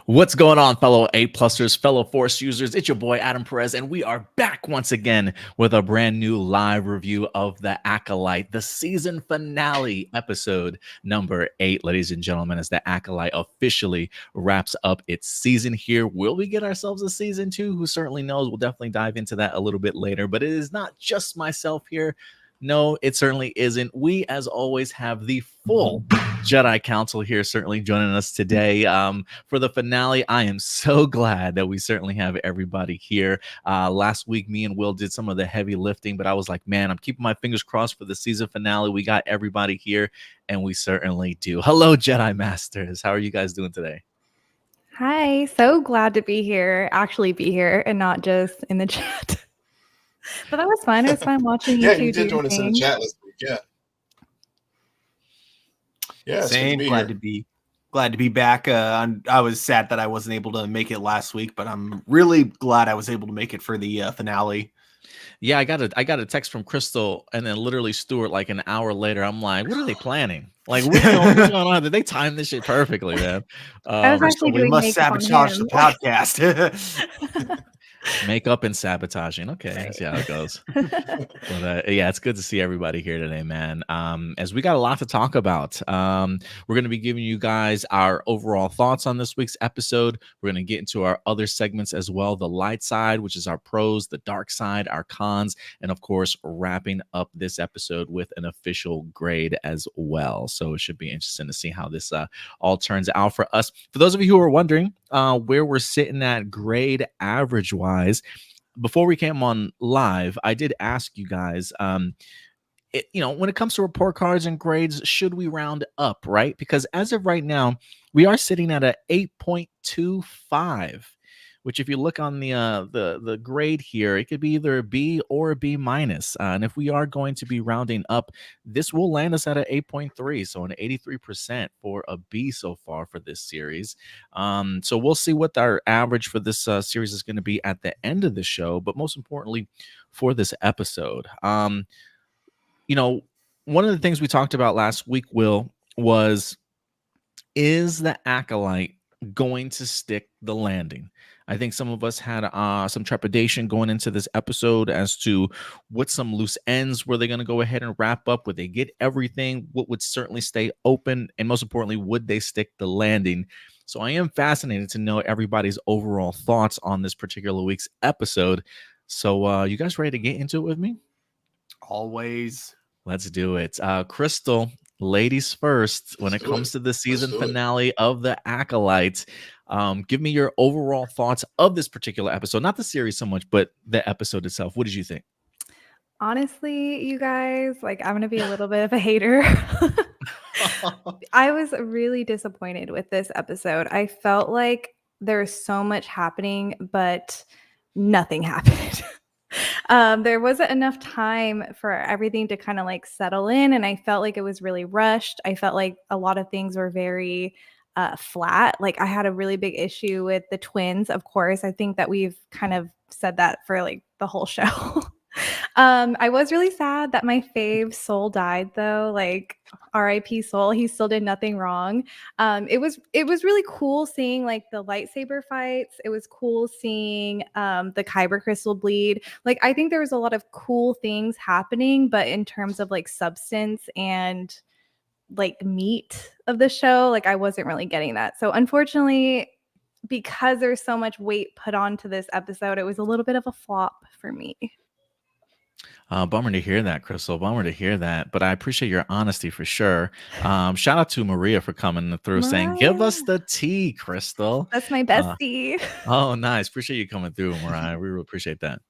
What's going on, fellow A-plusters, fellow Force users? It's your boy, Adam Perez, and we are back once again with a brand new live review of The Acolyte, the season finale, episode number 8, ladies and gentlemen, as The Acolyte officially wraps up its season here. Will we get ourselves a season 2? Who certainly knows? We'll definitely dive into that a little bit later, but it is not just myself here. No, it certainly isn't. We, as always, have the full Jedi Council here, certainly joining us today for the finale. I am so glad that we certainly have everybody here. Last week, me and Will did some of the heavy lifting, but I was like, man, I'm keeping my fingers crossed for the season finale. We got everybody here, and we certainly do. Hello, Jedi Masters. How are you guys doing today? Hi, so glad to be here, actually be here, and not just in the chat. But that was fun. It was fun watching you two you did do join us in the things. chat last week. Yeah. Same. Glad to be back. I was sad that I wasn't able to make it last week, but I'm really glad I was able to make it for the finale. Yeah, I got a text from Crystal, and then literally Stuart like an hour later. I'm like, what are they planning? Like, what's going on? Did they time this shit perfectly, man? I was actually we doing must makeup on sabotage him. the podcast. Makeup and sabotaging. Okay, Right. see how it goes. But yeah, it's good to see everybody here today, man. As we got a lot to talk about. We're going to be giving you guys our overall thoughts on this week's episode. We're going to get into our other segments as well. The light side, which is our pros, the dark side, our cons, and of course, wrapping up this episode with an official grade as well. So it should be interesting to see how this all turns out for us. For those of you who are wondering where we're sitting at grade average wise, before we came on live, I did ask you guys, when it comes to report cards and grades, should we round up, right? Because as of right now, we are sitting at a 8.25, which if you look on the grade here, it could be either a B or a B minus. And if we are going to be rounding up, this will land us at an 8.3, so an 83% for a B so far for this series. So we'll see what our average for this series is going to be at the end of the show, but most importantly, for this episode. One of the things we talked about last week, Will, was, is the Acolyte going to stick the landing? I think some of us had some trepidation going into this episode as to what some loose ends were they going to go ahead and wrap up. Would they get everything? What would certainly stay open? And most importantly, would they stick the landing? So I am fascinated to know everybody's overall thoughts on this particular week's episode. So you guys ready to get into it with me? Always. Let's do it. Crystal, ladies first, when it comes to the season finale of The Acolyte, give me your overall thoughts of this particular episode. Not the series so much, but the episode itself. What did you think? Honestly, you guys, I'm going to be a little bit of a hater. I was really disappointed with this episode. I felt like there was so much happening, but nothing happened. There wasn't enough time for everything to kind of settle in, and I felt like it was really rushed. I felt like a lot of things were very flat. I had a really big issue with the twins, of course. I think that we've kind of said that for the whole show. I was really sad that my fave Soul died, though. R.I.P. Soul. He still did nothing wrong. It was really cool seeing the lightsaber fights. It was cool seeing the kyber crystal bleed. I think there was a lot of cool things happening, but in terms of substance and meat of the show, I wasn't really getting that. So unfortunately, because there's so much weight put onto this episode, it was a little bit of a flop for me. Bummer to hear that, Crystal. Bummer to hear that. But I appreciate your honesty for sure. Shout out to Maria for coming through saying, give us the tea, Crystal. That's my bestie. Oh, nice. Appreciate you coming through, Mariah. We really appreciate that.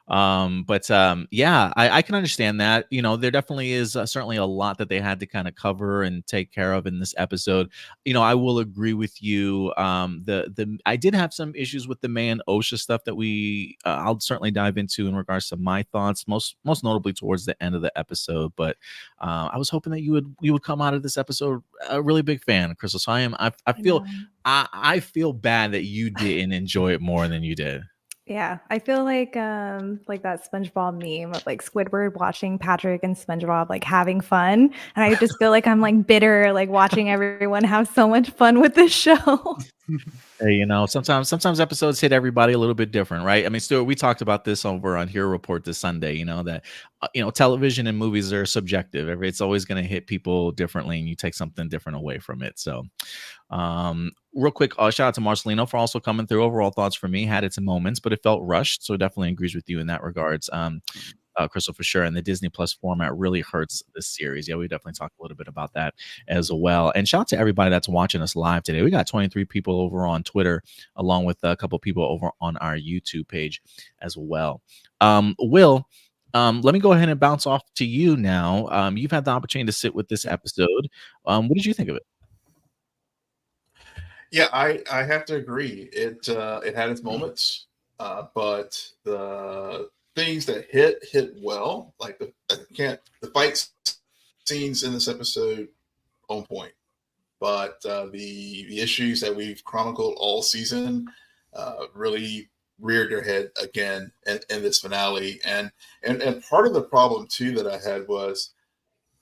Yeah, I can understand that. There definitely is certainly a lot that they had to kind of cover and take care of in this episode. I will agree with you. I did have some issues with the man OSHA stuff that I'll certainly dive into in regards to my thoughts, most notably towards the end of the episode. But I was hoping that you would come out of this episode a really big fan, Crystal. So I feel bad that you didn't enjoy it more than you did. Yeah, I feel like that SpongeBob meme of Squidward watching Patrick and SpongeBob having fun, and I just feel like I'm bitter watching everyone have so much fun with this show. Hey, sometimes episodes hit everybody a little bit different, right? I mean, Stuart, we talked about this over on Hero Report this Sunday. That television and movies are subjective. It's always going to hit people differently, and you take something different away from it. So, real quick, shout out to Marcelino for also coming through. Overall thoughts for me had its moments, but it felt rushed. So definitely agrees with you in that regards. Crystal, for sure. And the Disney Plus format really hurts this series. Yeah, we definitely talked a little bit about that as well. And shout out to everybody that's watching us live today. We got 23 people over on Twitter, along with a couple people over on our YouTube page as well. Will, let me go ahead and bounce off to you now. You've had the opportunity to sit with this episode. What did you think of it? Yeah, I have to agree. It had its moments, but the things that hit well, like the fight scenes in this episode on point, but the issues that we've chronicled all season really reared their head again in this finale, and part of the problem too that I had was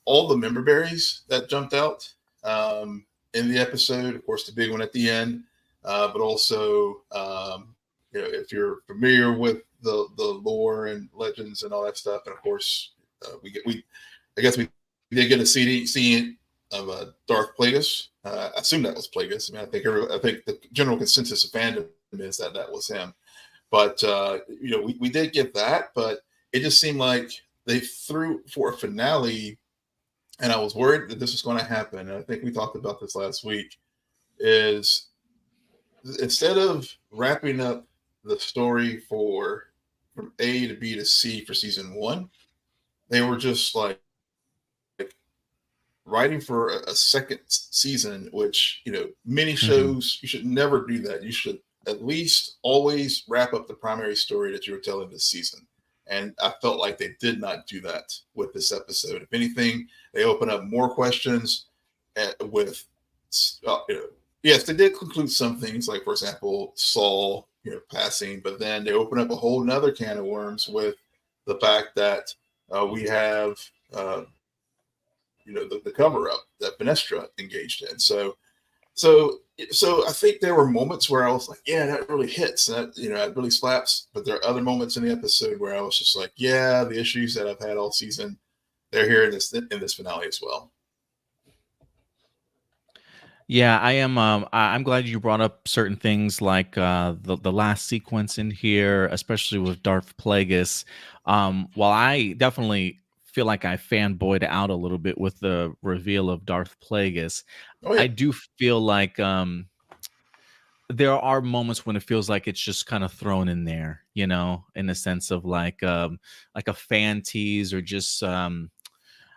all the member berries that jumped out in the episode. Of course, the big one at the end, but also if you're familiar with the lore and legends and all that stuff, and of course I guess we did get a scene of Darth Plagueis. I assume that was Plagueis. I mean, I think the general consensus of fandom is that was him. But we did get that, but it just seemed like they threw for a finale. And I was worried that this was going to happen. And I think we talked about this last week, is instead of wrapping up the story from A to B to C for season 1, they were just like writing for a second season, which, many shows, you should never do that. You should at least always wrap up the primary story that you were telling this season. And I felt like they did not do that with this episode. If anything, they open up more questions with, yes, they did conclude some things, like, for example, Saul, passing, but then they open up a whole nother can of worms with the fact that we have, the cover up that Finestra engaged in. So I think there were moments where I was like, yeah, that really hits. That it really slaps. But there are other moments in the episode where I was just like, yeah, the issues that I've had all season, they're here in this finale as well. Yeah, I am. I'm glad you brought up certain things like the last sequence in here, especially with Darth Plagueis. While I definitely feel like I fanboyed out a little bit with the reveal of Darth Plagueis, Oh, yeah. I do feel like there are moments when it feels like it's just kind of thrown in there, in the sense of like a fan tease, or just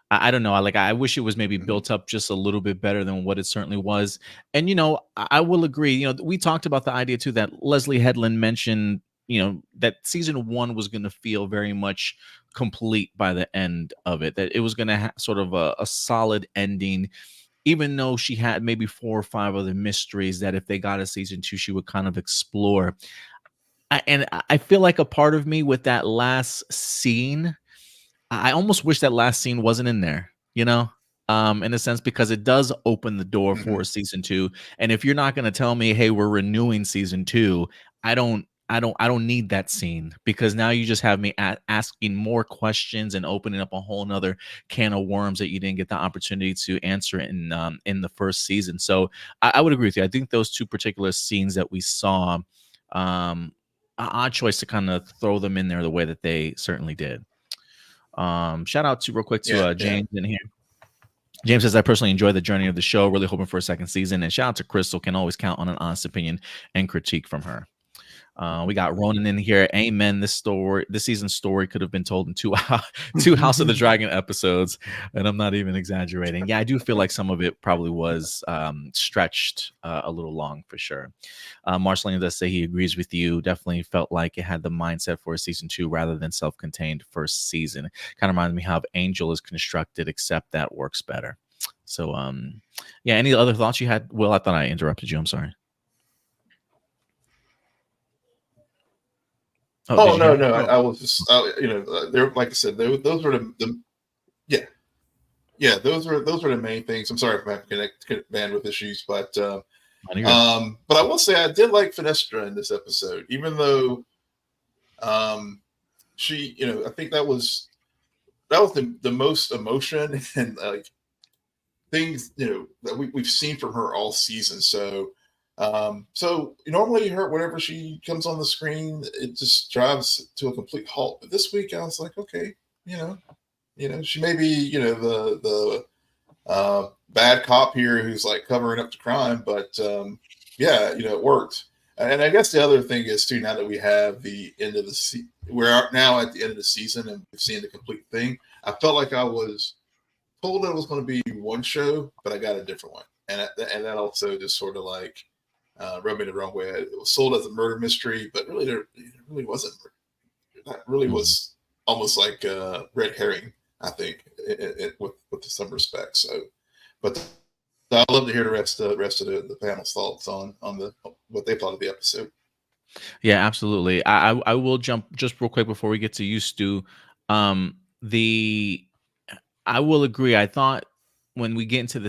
I don't know. I wish it was maybe built up just a little bit better than what it certainly was. And I will agree. We talked about the idea too that Leslie Headland mentioned. That season 1 was going to feel very much complete by the end of it. That it was going to have sort of a solid ending, even though she had maybe 4 or 5 other mysteries that if they got a season 2, she would kind of explore. And I feel like a part of me with that last scene, I almost wish that last scene wasn't in there, in a sense, because it does open the door for season 2. And if you're not going to tell me, hey, we're renewing season 2, I don't need that scene, because now you just have me asking more questions and opening up a whole nother can of worms that you didn't get the opportunity to answer in the first season. So I would agree with you. I think those 2 particular scenes that we saw, an odd choice to kind of throw them in there the way that they certainly did. Shout out to real quick to James in here. James says, I personally enjoy the journey of the show, really hoping for a second season. And shout out to Crystal, can always count on an honest opinion and critique from her. We got Ronan in here. Amen. This season's story could have been told in 2 House of the Dragon episodes, and I'm not even exaggerating. Yeah, I do feel like some of it probably was stretched a little long, for sure. Marceline does say he agrees with you. Definitely felt like it had the mindset for a season 2 rather than self-contained first season. Kind of reminds me how Angel is constructed, except that works better. So, yeah. Any other thoughts you had, Will? I thought I interrupted you. I'm sorry. Oh, no. I was just, they're, like I said, those were the those were the main things. I'm sorry if I'm having bandwidth issues, but But I will say I did like Finestra in this episode, even though she, I think that was the most emotion and like things, that we've seen from her all season. So normally whenever she comes on the screen, it just drives to a complete halt. But this week I was like, okay, she may be, the bad cop here who's like covering up the crime, but it worked. And I guess the other thing is too, now that we have the end of the season, we're now at the end of the season and we've seen the complete thing. I felt like I was told that it was going to be one show, but I got a different one, and that also just sort of like rubbed me the wrong way. It was sold as a murder mystery, but really, it really wasn't. That really was almost like red herring, I think, with some respect. So, but I'd love to hear the rest of the panel's thoughts on what they thought of the episode. Yeah, absolutely. I will jump just real quick before we get to you, Stu. I will agree. I thought when we get into the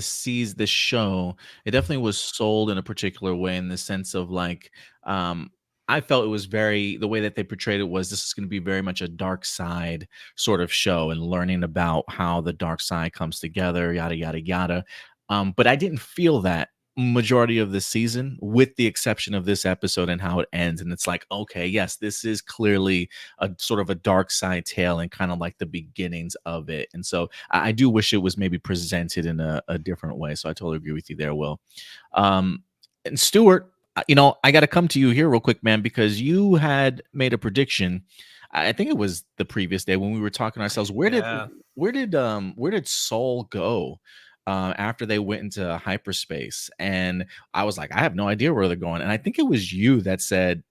show, it definitely was sold in a particular way, in the sense of like, I felt it was the way that they portrayed it was, this is going to be very much a dark side sort of show, and learning about how the dark side comes together, yada, yada, yada. But I didn't feel that majority of the season, with the exception of this episode and how it ends. And it's like, okay, yes, this is clearly a sort of a dark side tale and kind of like the beginnings of it. And so I do wish it was maybe presented in a different way. So I totally agree with you there, Will. And Stuart, I got to come to you here real quick, man, because you had made a prediction. I think it was the previous day when we were talking to ourselves. Where did Saul go after they went into hyperspace? And I was like, I have no idea where they're going. And I think it was you that said,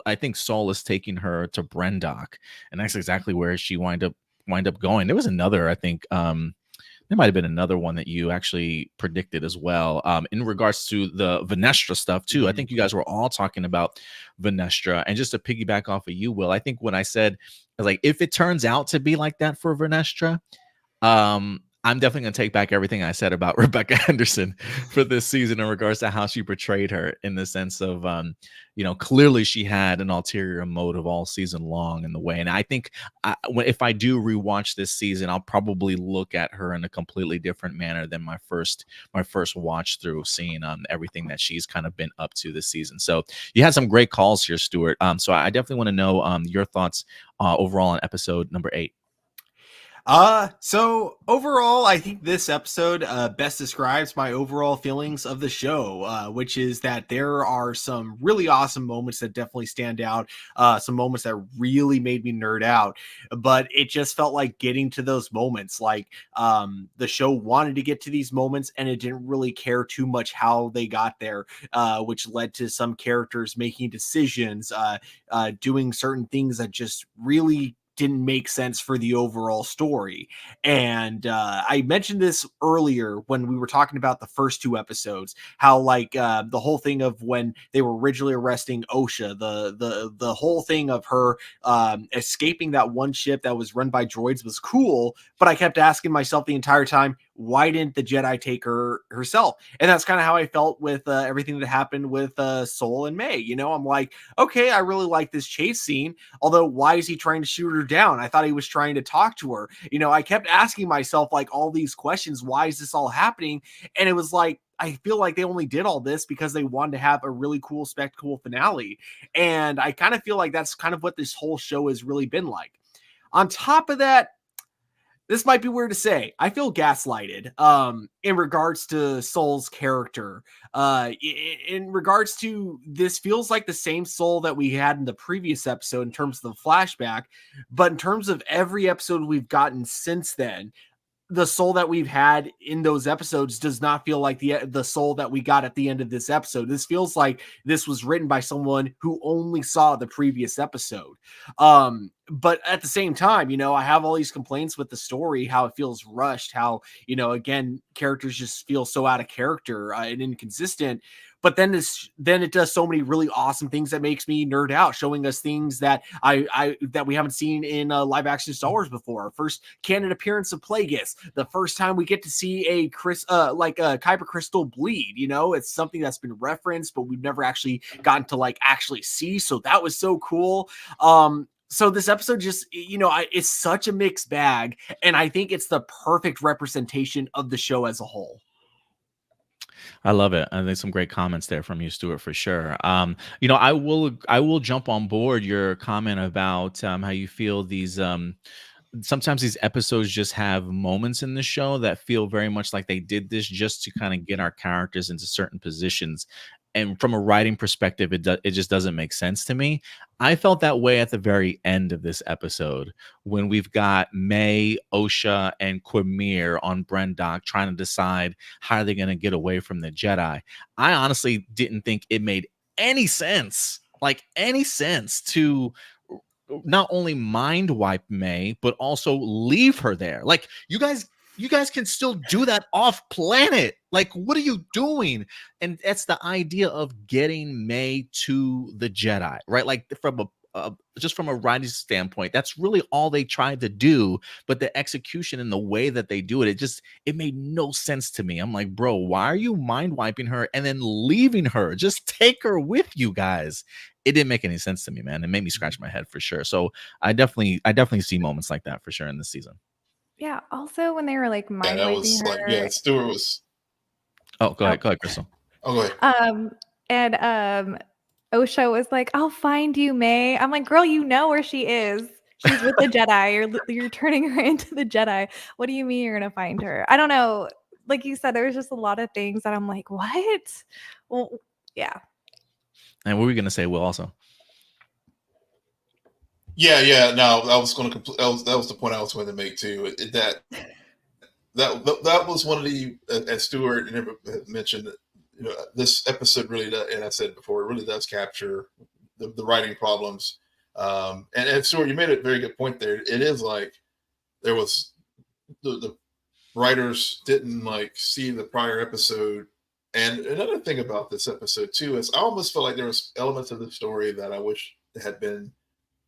I think Saul is taking her to Brendok, and that's exactly where she wind up going. There was another, I think, there might have been another one that you actually predicted as well, in regards to the Venestra stuff too. I think you guys were all talking about Venestra. And just to piggyback off of you, Will, I think when I said, I was like, if it turns out to be like that for Venestra, I'm definitely going to take back everything I said about Rebecca Henderson for this season in regards to how she portrayed her, in the sense of, clearly she had an ulterior motive all season long in the way. And I think if I do rewatch this season, I'll probably look at her in a completely different manner than my first watch through, seeing everything that she's kind of been up to this season. So you had some great calls here, Stuart. So I definitely want to know your thoughts overall on episode number 8. So overall, I think this episode best describes my overall feelings of the show, which is that there are some really awesome moments that definitely stand out, some moments that really made me nerd out, but it just felt like getting to those moments, like the show wanted to get to these moments and it didn't really care too much how they got there, which led to some characters making decisions, doing certain things that just really didn't make sense for the overall story. And I mentioned this earlier when we were talking about the first 2 episodes, how like the whole thing of when they were originally arresting Osha, the whole thing of her escaping that one ship that was run by droids was cool, but I kept asking myself the entire time, why didn't the Jedi take her herself? And that's kind of how I felt with everything that happened with Sol and May. I'm like, okay, I really like this chase scene, although why is he trying to shoot her down? I thought he was trying to talk to her. I kept asking myself like all these questions. Why is this all happening? And it was like, I feel like they only did all this because they wanted to have a really cool spectacle finale. And I kind of feel like that's kind of what this whole show has really been like. On top of that, this might be weird to say, I feel gaslighted in regards to Sol's character. In regards to, this feels like the same Sol that we had in the previous episode in terms of the flashback, but in terms of every episode we've gotten since then, the Sol that we've had in those episodes does not feel like the Sol that we got at the end of this episode. This feels like this was written by someone who only saw the previous episode. but at the same time, I have all these complaints with the story, how it feels rushed, how, again, characters just feel so out of character and inconsistent. But then it does so many really awesome things that makes me nerd out, showing us things that that we haven't seen in live action Star Wars before. First canon appearance of Plagueis, the first time we get to see a Kyber crystal bleed. It's something that's been referenced, but we've never actually gotten to actually see. So that was so cool. So this episode just, it's such a mixed bag, and I think it's the perfect representation of the show as a whole. I love it. I think some great comments there from you, Stuart, for sure. I will jump on board your comment about how you feel these sometimes these episodes just have moments in the show that feel very much like they did this just to kind of get our characters into certain positions. And from a writing perspective, it just doesn't make sense to me. I felt that way at the very end of this episode when we've got May, Osha, and Quimir on Brendock trying to decide how they're going to get away from the Jedi. I honestly didn't think it made any sense, to not only mind wipe May, but also leave her there. Like, you guys can still do that off planet. Like, what are you doing? And that's the idea of getting May to the Jedi, right? Like, from just from a writing standpoint, that's really all they tried to do. But the execution and the way that they do it, it made no sense to me. I'm like, bro, why are you mind wiping her and then leaving her? Just take her with you guys. It didn't make any sense to me, man. It made me scratch my head for sure. So I definitely see moments like that for sure in this season. Yeah. Also, when they were like Yeah, mind that wiping was her, like, yeah, Stewart was. Oh, go ahead, Crystal. Oh, go ahead. and Osha was like, "I'll find you, May." I'm like, "Girl, you know where she is. She's with the Jedi. You're turning her into the Jedi. What do you mean you're gonna find her?" I don't know. Like you said, there was just a lot of things that I'm like, "What?" Well, yeah. And what were we gonna say, Will? Also, Yeah. No, I was going to. That was the point I was going to make too. That was one of the, as Stuart had mentioned, this episode really does, and I said it before, it really does capture the writing problems. And Stuart, you made a very good point there. It is like there was the writers didn't see the prior episode. And another thing about this episode too is I almost felt like there was elements of the story that I wish had been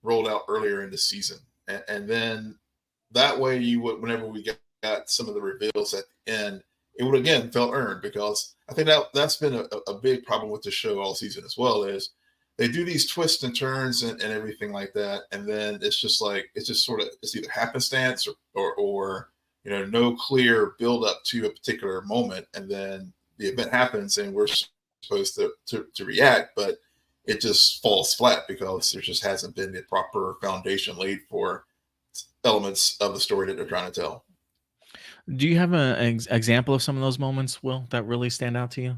rolled out earlier in the season, and then that way you would, whenever we got some of the reveals at the end, it would again felt earned, because I think that's been a big problem with the show all season as well, is they do these twists and turns and everything like that, and then it's just it's either happenstance or no clear build up to a particular moment, and then the event happens and we're supposed to react, but it just falls flat because there just hasn't been the proper foundation laid for elements of the story that they're trying to tell. do you have an example of some of those moments, Will, that really stand out to you?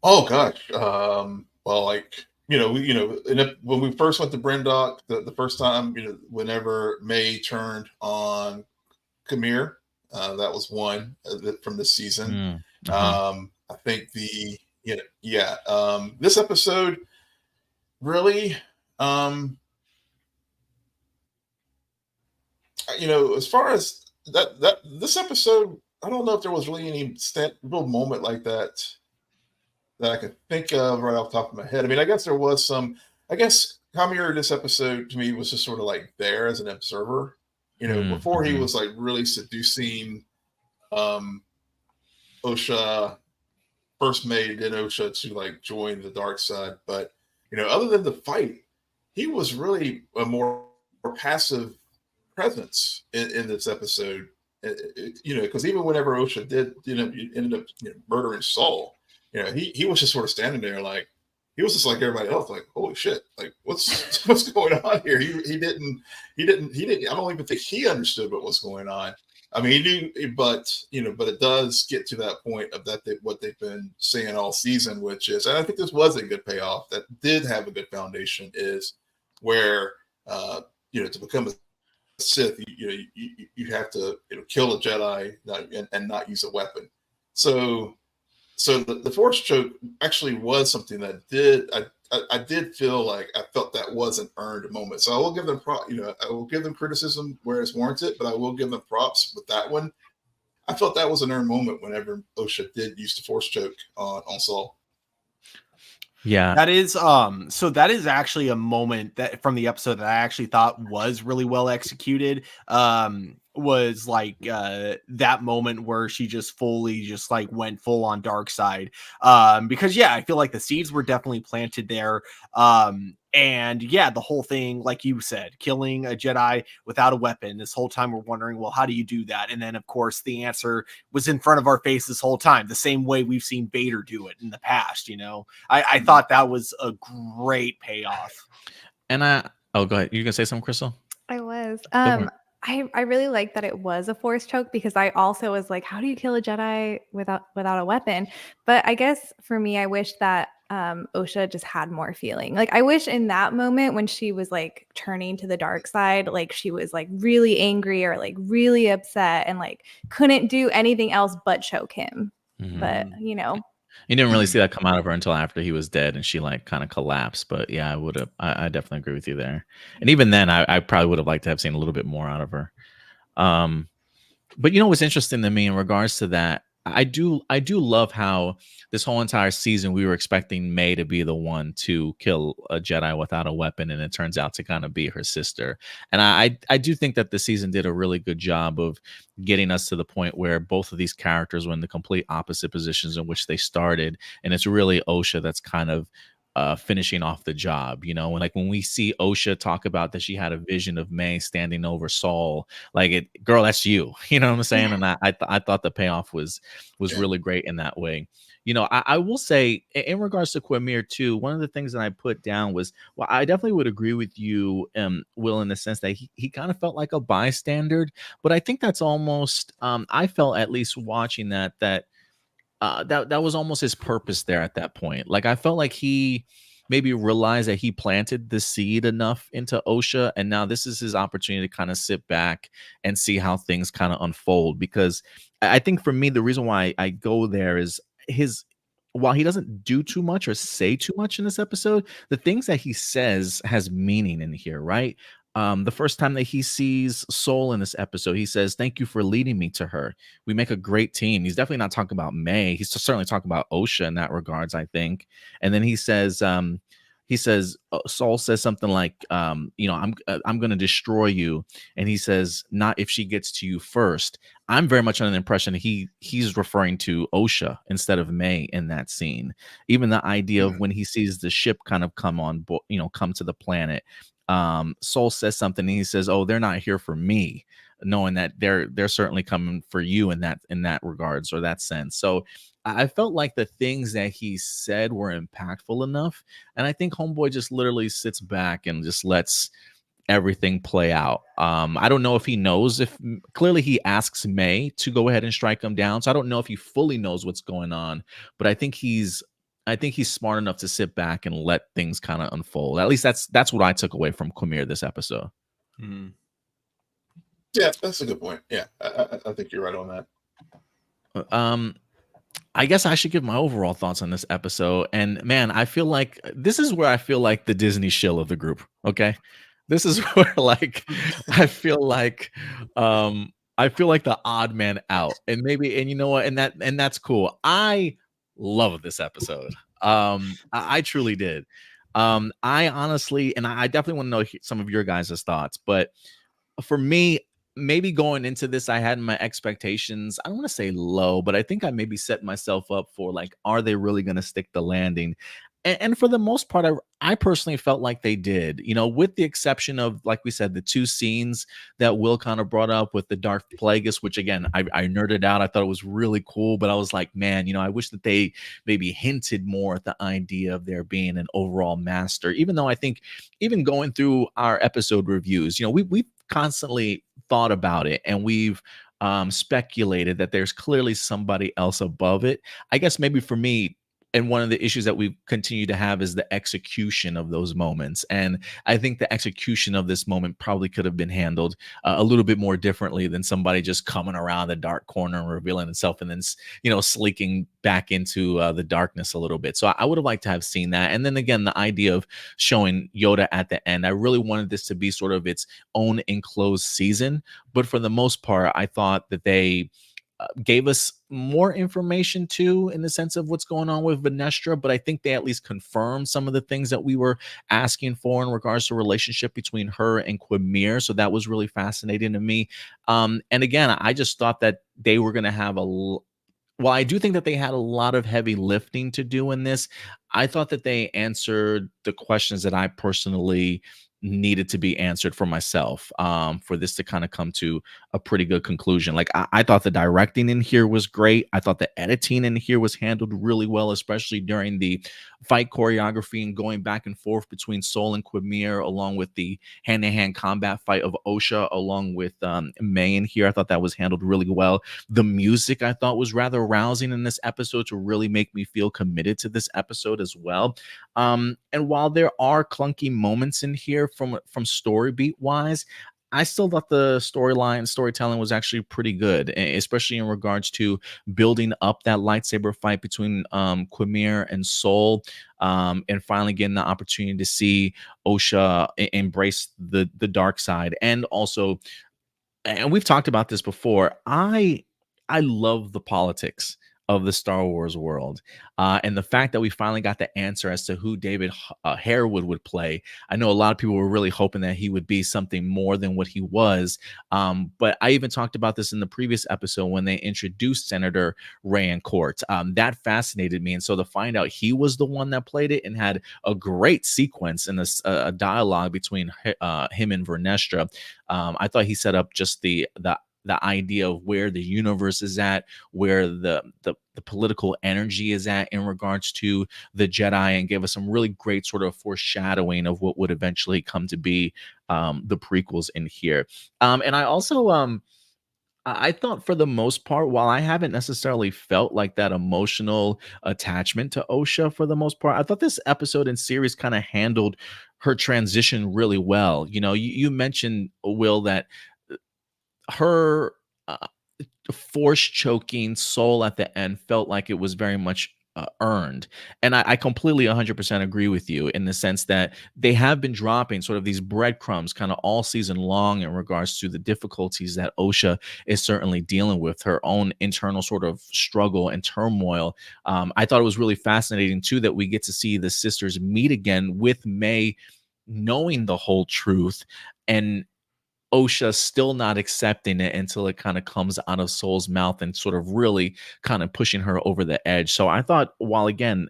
Oh gosh. Well, when we first went to Brendock, the first time, whenever May turned on Kamir, that was one from this season. I think this episode really, as far as this episode, I don't know if there was really any real moment like that I could think of right off the top of my head. I mean, I guess there was some. I guess Kamir this episode to me was just sort of there as an observer. Before he was really seducing Osha, first made in Osha to join the dark side. But other than the fight, he was really a more passive presence in this episode. Because even whenever Osha did, ended up murdering Saul, he was just sort of standing there he was just like everybody else, holy shit, what's going on here? He didn't. I don't even think he understood what was going on. I mean, he knew, but it does get to that point of what they've been saying all season, which is, and I think this was a good payoff that did have a good foundation, is where to become a Sith, you have to kill a Jedi and not use a weapon. So the Force choke actually was something that I did feel like I felt that was an earned moment. So I will give them I will give them criticism where it's warranted, but I will give them props with that one. I felt that was an earned moment whenever OSHA did use the force choke on Saul. Yeah. That is so that is actually a moment that from the episode that I actually thought was really well executed. Was like that moment where she just fully just like went full on dark side. Because yeah, I feel like the seeds were definitely planted there. And yeah, the whole thing, like you said, killing a Jedi without a weapon. This whole time we're wondering, well, how do you do that? And then of course the answer was in front of our face this whole time, the same way we've seen Vader do it in the past, you know. I thought that was a great payoff. And go ahead. You gonna say something, Crystal? I was. Go for it. I really like that it was a force choke because I also was like, how do you kill a Jedi without a weapon? But I guess for me, I wish that OSHA just had more feeling. Like I wish in that moment when she was like turning to the dark side, like she was like really angry or like really upset and like couldn't do anything else but choke him. Mhm. But you know, You didn't really see that come out of her until after he was dead and she like kind of collapsed. But yeah, I definitely agree with you there. And even then, I probably would have liked to have seen a little bit more out of her. But you know what's interesting to me in regards to that, I do love how this whole entire season we were expecting May to be the one to kill a Jedi without a weapon, and it turns out to kind of be her sister. And I do think that the season did a really good job of getting us to the point where both of these characters were in the complete opposite positions in which they started, and it's really OSHA that's kind of finishing off the job, you know. And like when we see OSHA talk about that she had a vision of May standing over Saul, like it, girl, that's you. You know what I'm saying? Yeah. And I thought the payoff was really great in that way. You know, I will say in regards to Quamir too, one of the things that I put down was, well, I definitely would agree with you, Will, in the sense that he kind of felt like a bystander, but I think that's almost, I felt at least watching that that was almost his purpose there at that point. Like I felt like he maybe realized that he planted the seed enough into OSHA, and now this is his opportunity to kind of sit back and see how things kind of unfold. Because I think for me, the reason why I go there is his. While he doesn't do too much or say too much in this episode, the things that he says has meaning in here, right? The first time that he sees Soul in this episode, he says, "Thank you for leading me to her. We make a great team." He's definitely not talking about May. He's certainly talking about OSHA in that regards, I think. And then he says, Saul says something like, you know, I'm going to destroy you. And he says, not if she gets to you first. I'm very much under the impression he's referring to OSHA instead of May in that scene. Even the idea of when he sees the ship kind of come to the planet. Soul says something and he says, "Oh, they're not here for me," knowing that they're certainly coming for you in that regards or that sense. So I felt like the things that he said were impactful enough, and I think Homeboy just literally sits back and just lets everything play out. I don't know if he knows, if clearly he asks May to go ahead and strike him down, so I don't know if he fully knows what's going on, but I think he's smart enough to sit back and let things kind of unfold. At least that's what I took away from Quamir this episode. Yeah, that's a good point. Yeah, I think you're right on that. I guess I should give my overall thoughts on this episode. And man, I feel like this is where I feel like the Disney shill of the group. Okay. This is where like I feel like the odd man out. And you know what, and that's cool. I love this episode. I truly did. I honestly, and I definitely want to know some of your guys' thoughts, but for me, maybe going into this, I had my expectations, I don't want to say low, but I think I maybe set myself up for like, are they really going to stick the landing? And for the most part, I personally felt like they did, you know, with the exception of, like we said, the two scenes that Will kind of brought up with the Darth Plagueis, which again, I nerded out. I thought it was really cool, but I was like, man, you know, I wish that they maybe hinted more at the idea of there being an overall master, even though I think even going through our episode reviews, you know, we've constantly thought about it and we've speculated that there's clearly somebody else above it. I guess maybe for me, and one of the issues that we continue to have is the execution of those moments. And I think the execution of this moment probably could have been handled a little bit more differently than somebody just coming around the dark corner and revealing itself and then, sleeking back into the darkness a little bit. So I would have liked to have seen that. And then again, the idea of showing Yoda at the end, I really wanted this to be sort of its own enclosed season. But for the most part, I thought that they gave us more information too, in the sense of what's going on with Venestra, but I think they at least confirmed some of the things that we were asking for in regards to relationship between her and Quimir. So that was really fascinating to me. And again, I just thought that they were going to have well, I do think that they had a lot of heavy lifting to do in this. I thought that they answered the questions that I personally needed to be answered for myself, for this to kind of come to a pretty good conclusion. Like I thought the directing in here was great. I thought the editing in here was handled really well, especially during the fight choreography and going back and forth between Sol and Quimir, along with the hand-to-hand combat fight of Osha, along with May in here. I thought that was handled really well. The music I thought was rather rousing in this episode to really make me feel committed to this episode as well. And while there are clunky moments in here from story beat wise, I still thought the storytelling was actually pretty good, especially in regards to building up that lightsaber fight between Quimir and Sol, and finally getting the opportunity to see Osha embrace the dark side. And also, and we've talked about this before, I love the politics of the Star Wars world, and the fact that we finally got the answer as to who David Harewood would play. I know a lot of people were really hoping that he would be something more than what he was, but I even talked about this in the previous episode when they introduced Senator Rayancourt. That fascinated me, and so to find out he was the one that played it and had a great sequence in this dialogue between him and Vernestra, I thought he set up just the idea of where the universe is at, where the political energy is at in regards to the Jedi, and gave us some really great sort of foreshadowing of what would eventually come to be the prequels in here. And I also I thought for the most part, while I haven't necessarily felt like that emotional attachment to Osha for the most part, I thought this episode and series kind of handled her transition really well. You mentioned, Will, that her force choking Soul at the end felt like it was very much earned. And I completely 100% agree with you in the sense that they have been dropping sort of these breadcrumbs kind of all season long in regards to the difficulties that Osha is certainly dealing with, her own internal sort of struggle and turmoil. I thought it was really fascinating too that we get to see the sisters meet again with May knowing the whole truth, and Osha still not accepting it until it kind of comes out of Soul's mouth and sort of really kind of pushing her over the edge. So I thought, while again,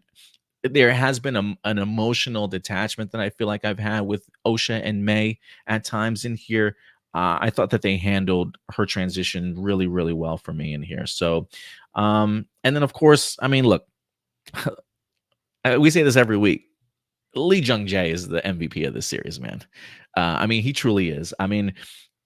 there has been an emotional detachment that I feel like I've had with Osha and May at times in here, I thought that they handled her transition really, really well for me in here. So, and then of course, I mean, look, we say this every week. Lee Jung Jae is the MVP of this series, man. I mean, he truly is. I mean,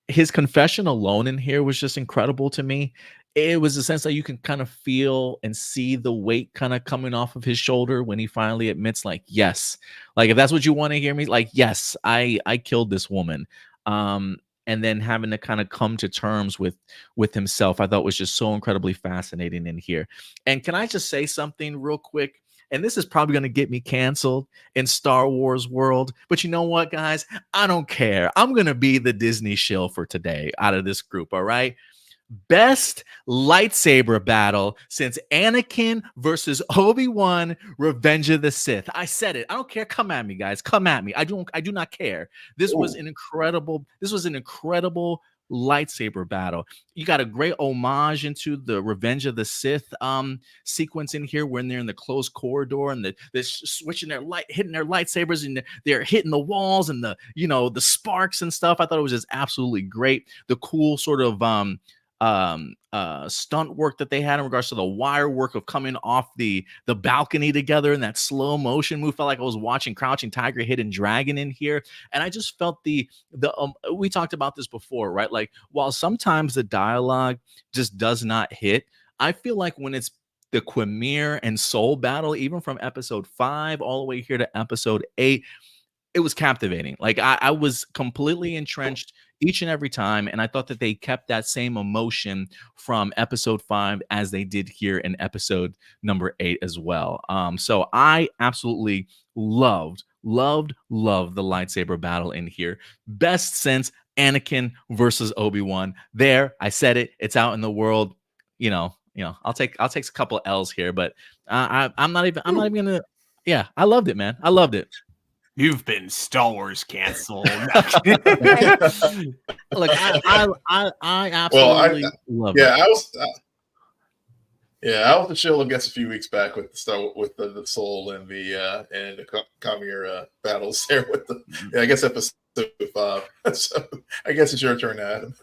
his confession alone in here was just incredible to me. It was a sense that you can kind of feel and see the weight kind of coming off of his shoulder when he finally admits, like, yes, like if that's what you want to hear me, like, yes, I killed this woman. And then having to kind of come to terms with himself, I thought was just so incredibly fascinating in here. And can I just say something real quick? And this is probably going to get me canceled in Star Wars world. But you know what, guys? I don't care. I'm going to be the Disney shill for today out of this group, all right? Best lightsaber battle since Anakin versus Obi-Wan Revenge of the Sith. I said it. I don't care. Come at me, guys. Come at me. I do not care. This was an incredible lightsaber battle. You got a great homage into the Revenge of the Sith sequence in here when they're in the closed corridor and they're switching hitting their lightsabers, and they're hitting the walls and the sparks and stuff. I thought it was just absolutely great. The cool sort of stunt work that they had in regards to the wire work of coming off the balcony together in that slow motion move. Felt like I was watching Crouching Tiger, Hidden Dragon in here. And I just felt we talked about this before, right? Like, while sometimes the dialogue just does not hit, I feel like when it's the Quimir and Soul battle, even from episode 5 all the way here to episode 8, it was captivating. Like I was completely entrenched each and every time, and I thought that they kept that same emotion from episode 5 as they did here in episode number 8 as well. So I absolutely loved the lightsaber battle in here. Best since Anakin versus Obi-Wan. There, I said it. It's out in the world. I'll take a couple L's here, but I'm not even gonna. Yeah, I loved it, man. I loved it. You've been Star Wars canceled. Look, I absolutely love it. I was the chill against a few weeks back with the Soul and the Kamir battles there with I guess episode 5. So I guess it's your turn, Adam.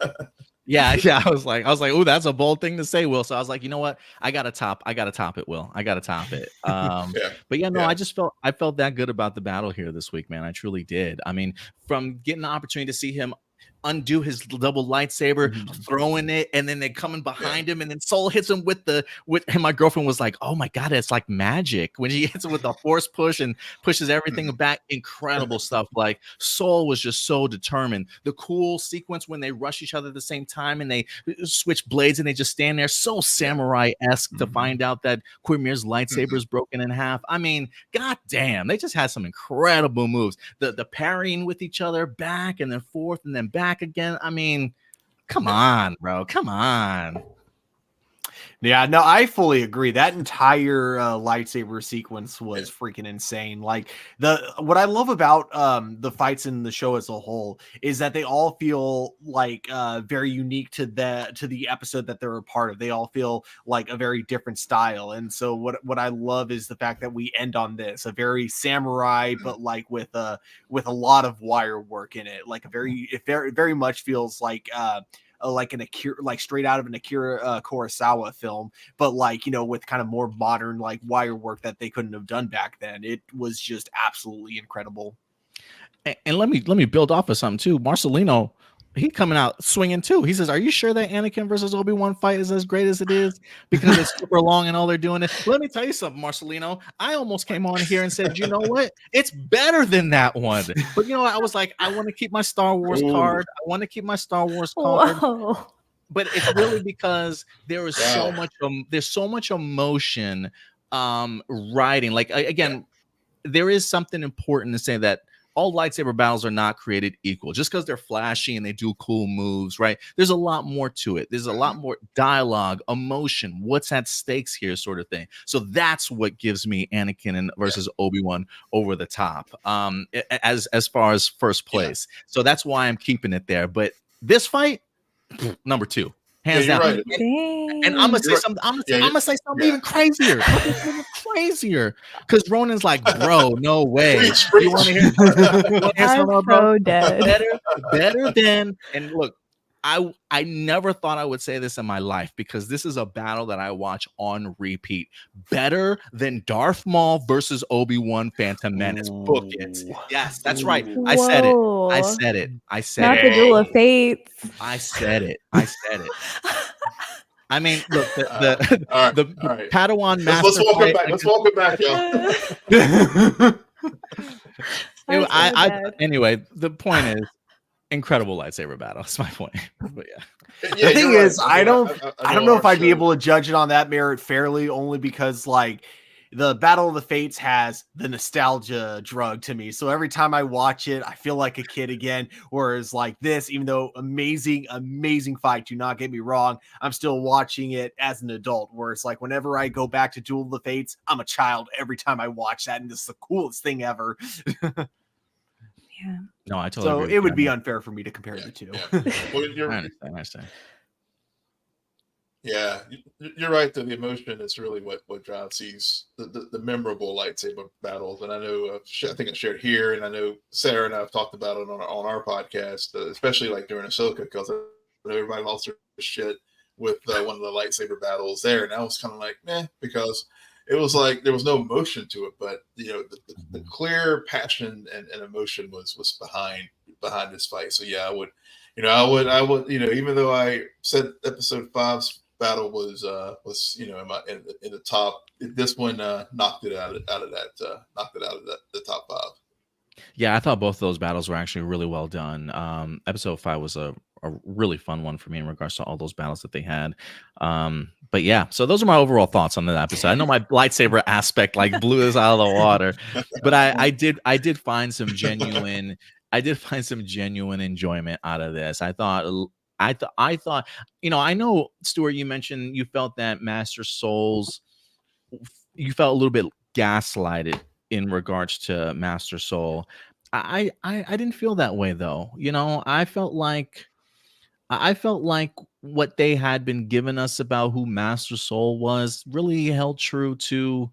Yeah. I was like, oh, that's a bold thing to say, Will. So I was like, you know what? I gotta top it, Will. I gotta top it. But yeah, no, I felt that good about the battle here this week, man. I truly did. I mean, from getting the opportunity to see him undo his double lightsaber, throwing it, and then they coming behind him, and then Soul hits him and my girlfriend was like, oh my god, it's like magic when he hits him with the force push and pushes everything back. Incredible stuff. Like Soul was just so determined. The cool sequence when they rush each other at the same time and they switch blades and they just stand there, so samurai-esque to find out that Quimir's lightsaber is broken in half. I mean, god damn, they just had some incredible moves. The parrying with each other back and then forth and then back again. I mean, come on, bro. Come on. Yeah, no, I fully agree. That entire lightsaber sequence was freaking insane. Like what I love about the fights in the show as a whole is that they all feel like very unique to the episode that they're a part of. They all feel like a very different style. And so what I love is the fact that we end on this, a very samurai, but like with a lot of wire work in it. Like it very much feels like an Akira, like straight out of an Akira Kurosawa film, but like, with kind of more modern like wire work that they couldn't have done back then. It was just absolutely incredible. And let me build off of something too. Marcelino, he coming out swinging too. He says, "Are you sure that Anakin versus Obi-Wan fight is as great as it is because it's super long and all they're doing it?" Let me tell you something, Marcelino. I almost came on here and said, "You know what? It's better than that one." But you know what? I was like, I want to keep my Star Wars card. I want to keep my Star Wars card. Whoa. But it's really because there is so much. There's so much emotion writing. Like again, there is something important to say that all lightsaber battles are not created equal. Just because they're flashy and they do cool moves, right? There's a lot more to it. There's a lot more dialogue, emotion, what's at stakes here, sort of thing. So that's what gives me Anakin versus Obi-Wan over the top, as far as first place. So that's why I'm keeping it there. But this fight, number 2. Hands down. Right. And I'm gonna say something. I'm gonna say something even crazier. Even crazier. Because Ronan's like, bro, no way. You want to hear something, bro? Dead. Better than. And look, I never thought I would say this in my life because this is a battle that I watch on repeat. Better than Darth Maul versus Obi-Wan Phantom Menace. Book it. Yes, that's right. I said it. I said it. I said Not it. the Duel of Fates. I said it. I said it. I mean, look, the right. Padawan master. Let's walk it back. Let's walk it back, y'all. Anyway, the point is, incredible lightsaber battle. That's my point. But the thing is, I don't know if I'd be able to judge it on that merit fairly, only because like the Battle of the Fates has the nostalgia drug to me. So every time I watch it, I feel like a kid again. Whereas like this, even though amazing fight, do not get me wrong, I'm still watching it as an adult. Where it's like whenever I go back to Duel of the Fates, I'm a child every time I watch that, and this is the coolest thing ever. Yeah. No, I totally. So agree it would be unfair for me to compare the two. Well, I understand. Yeah, you're right. The emotion is really what drives these the memorable lightsaber battles. And I know I think I shared here, and I know Sarah and I have talked about it on our podcast, especially like during Ahsoka, because everybody lost their shit with one of the lightsaber battles there, and I was kind of like, meh, because it was like there was no emotion to it, but the clear passion and emotion was behind this fight. So yeah, I would, even though I said episode 5's battle was in the top. This one knocked it out of the top 5. Yeah, I thought both of those battles were actually really well done. Episode 5 was a really fun one for me in regards to all those battles that they had. But yeah, so those are my overall thoughts on that episode. I know my lightsaber aspect like blew this out of the water, but I did find some genuine enjoyment out of this. I thought, I know, Stuart, you mentioned you felt that Master Souls, you felt a little bit gaslighted in regards to Master Soul. I didn't feel that way though. I felt like what they had been giving us about who Master Soul was really held true to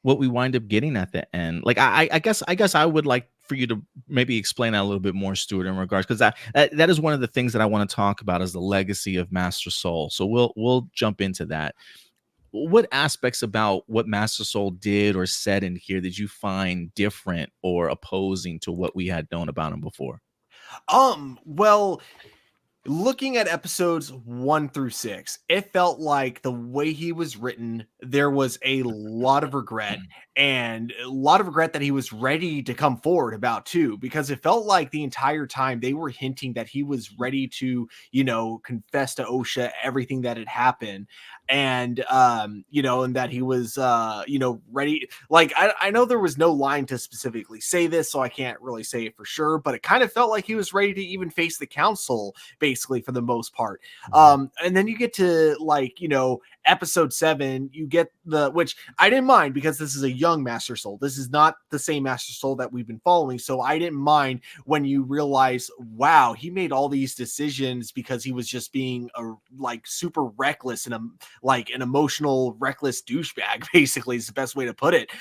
what we wind up getting at the end. Like I guess I would like for you to maybe explain that a little bit more, Stuart, in regards, because that is one of the things that I want to talk about, is the legacy of Master Soul. So we'll jump into that. What aspects about what Master Soul did or said in here did you find different or opposing to what we had known about him before? Well, looking at episodes 1 through 6, it felt like the way he was written, there was a lot of regret, and a lot of regret that he was ready to come forward about too, because it felt like the entire time they were hinting that he was ready to, confess to Osha everything that had happened. And, and that he was, ready. Like, I know there was no line to specifically say this, so I can't really say it for sure, but it kind of felt like he was ready to even face the council, basically, for the most part. And then you get to episode 7, you get which I didn't mind, because this is a young Master Soul. This is not the same Master Soul that we've been following. So I didn't mind when you realize, wow, he made all these decisions because he was just being super reckless and an emotional reckless douchebag, basically, is the best way to put it.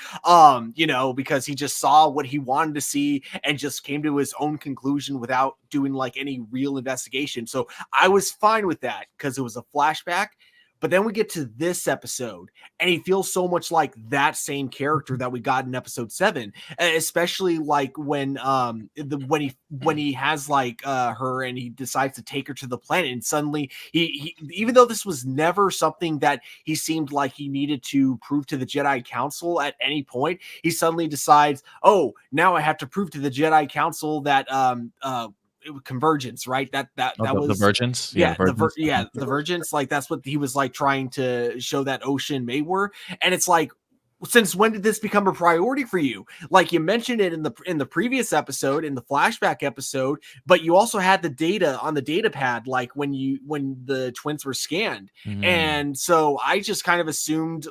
Because he just saw what he wanted to see and just came to his own conclusion without doing any real investigation. So I was fine with that because it was a flashback. But then we get to this episode, and he feels so much like that same character that we got in episode 7, especially when he has her, and he decides to take her to the planet, and suddenly he even though this was never something that he seemed like he needed to prove to the Jedi Council at any point, he suddenly decides, oh, now I have to prove to the Jedi Council that convergence, right? That was the Virgins. The Virgins. Like, that's what he was trying to show that Ocean May were. And it's like, since when did this become a priority for you? Like, you mentioned it in the previous episode, in the flashback episode, but you also had the data on the data pad, when the twins were scanned. And so I just kind of assumed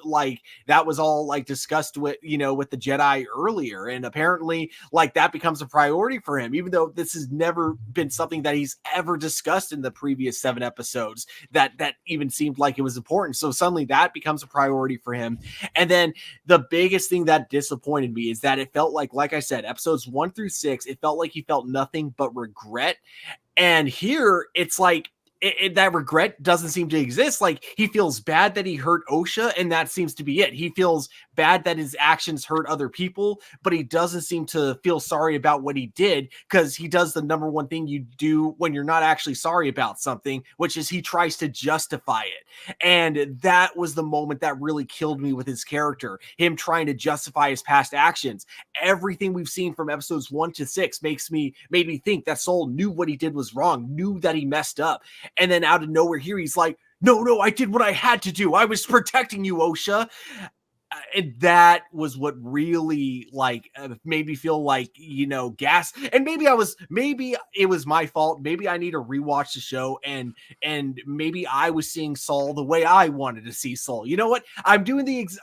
that was all discussed with the Jedi earlier, and apparently that becomes a priority for him, even though this has never been something that he's ever discussed in the previous 7 episodes that even seemed like it was important. So suddenly that becomes a priority for him. And then the biggest thing that disappointed me is that it felt like I said, episodes 1 through 6, it felt like he felt nothing but regret. And here it's that regret doesn't seem to exist. He feels bad that he hurt Osha, and that seems to be it. He feels bad that his actions hurt other people, but he doesn't seem to feel sorry about what he did, because he does the number one thing you do when you're not actually sorry about something, which is he tries to justify it. And that was the moment that really killed me with his character, him trying to justify his past actions. Everything we've seen from episodes 1 to 6 made me think that Soul knew what he did was wrong, knew that he messed up. And then out of nowhere here, he's like, no, I did what I had to do. I was protecting you, Osha. And that was what really made me feel gas. And maybe it was my fault. Maybe I need to rewatch the show, and maybe I was seeing Saul the way I wanted to see Saul. You know what?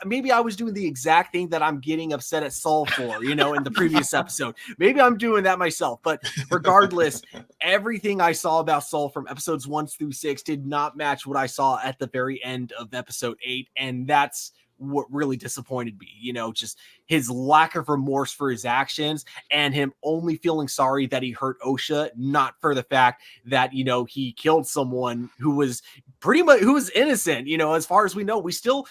Maybe I was doing the exact thing that I'm getting upset at Saul for, in the previous episode. Maybe I'm doing that myself. But regardless, everything I saw about Saul from episodes 1 through 6 did not match what I saw at the very end of episode 8. And that's what really disappointed me, just his lack of remorse for his actions, and him only feeling sorry that he hurt Osha, not for the fact that, he killed someone who was pretty much who was innocent, you know, as far as we know. We still,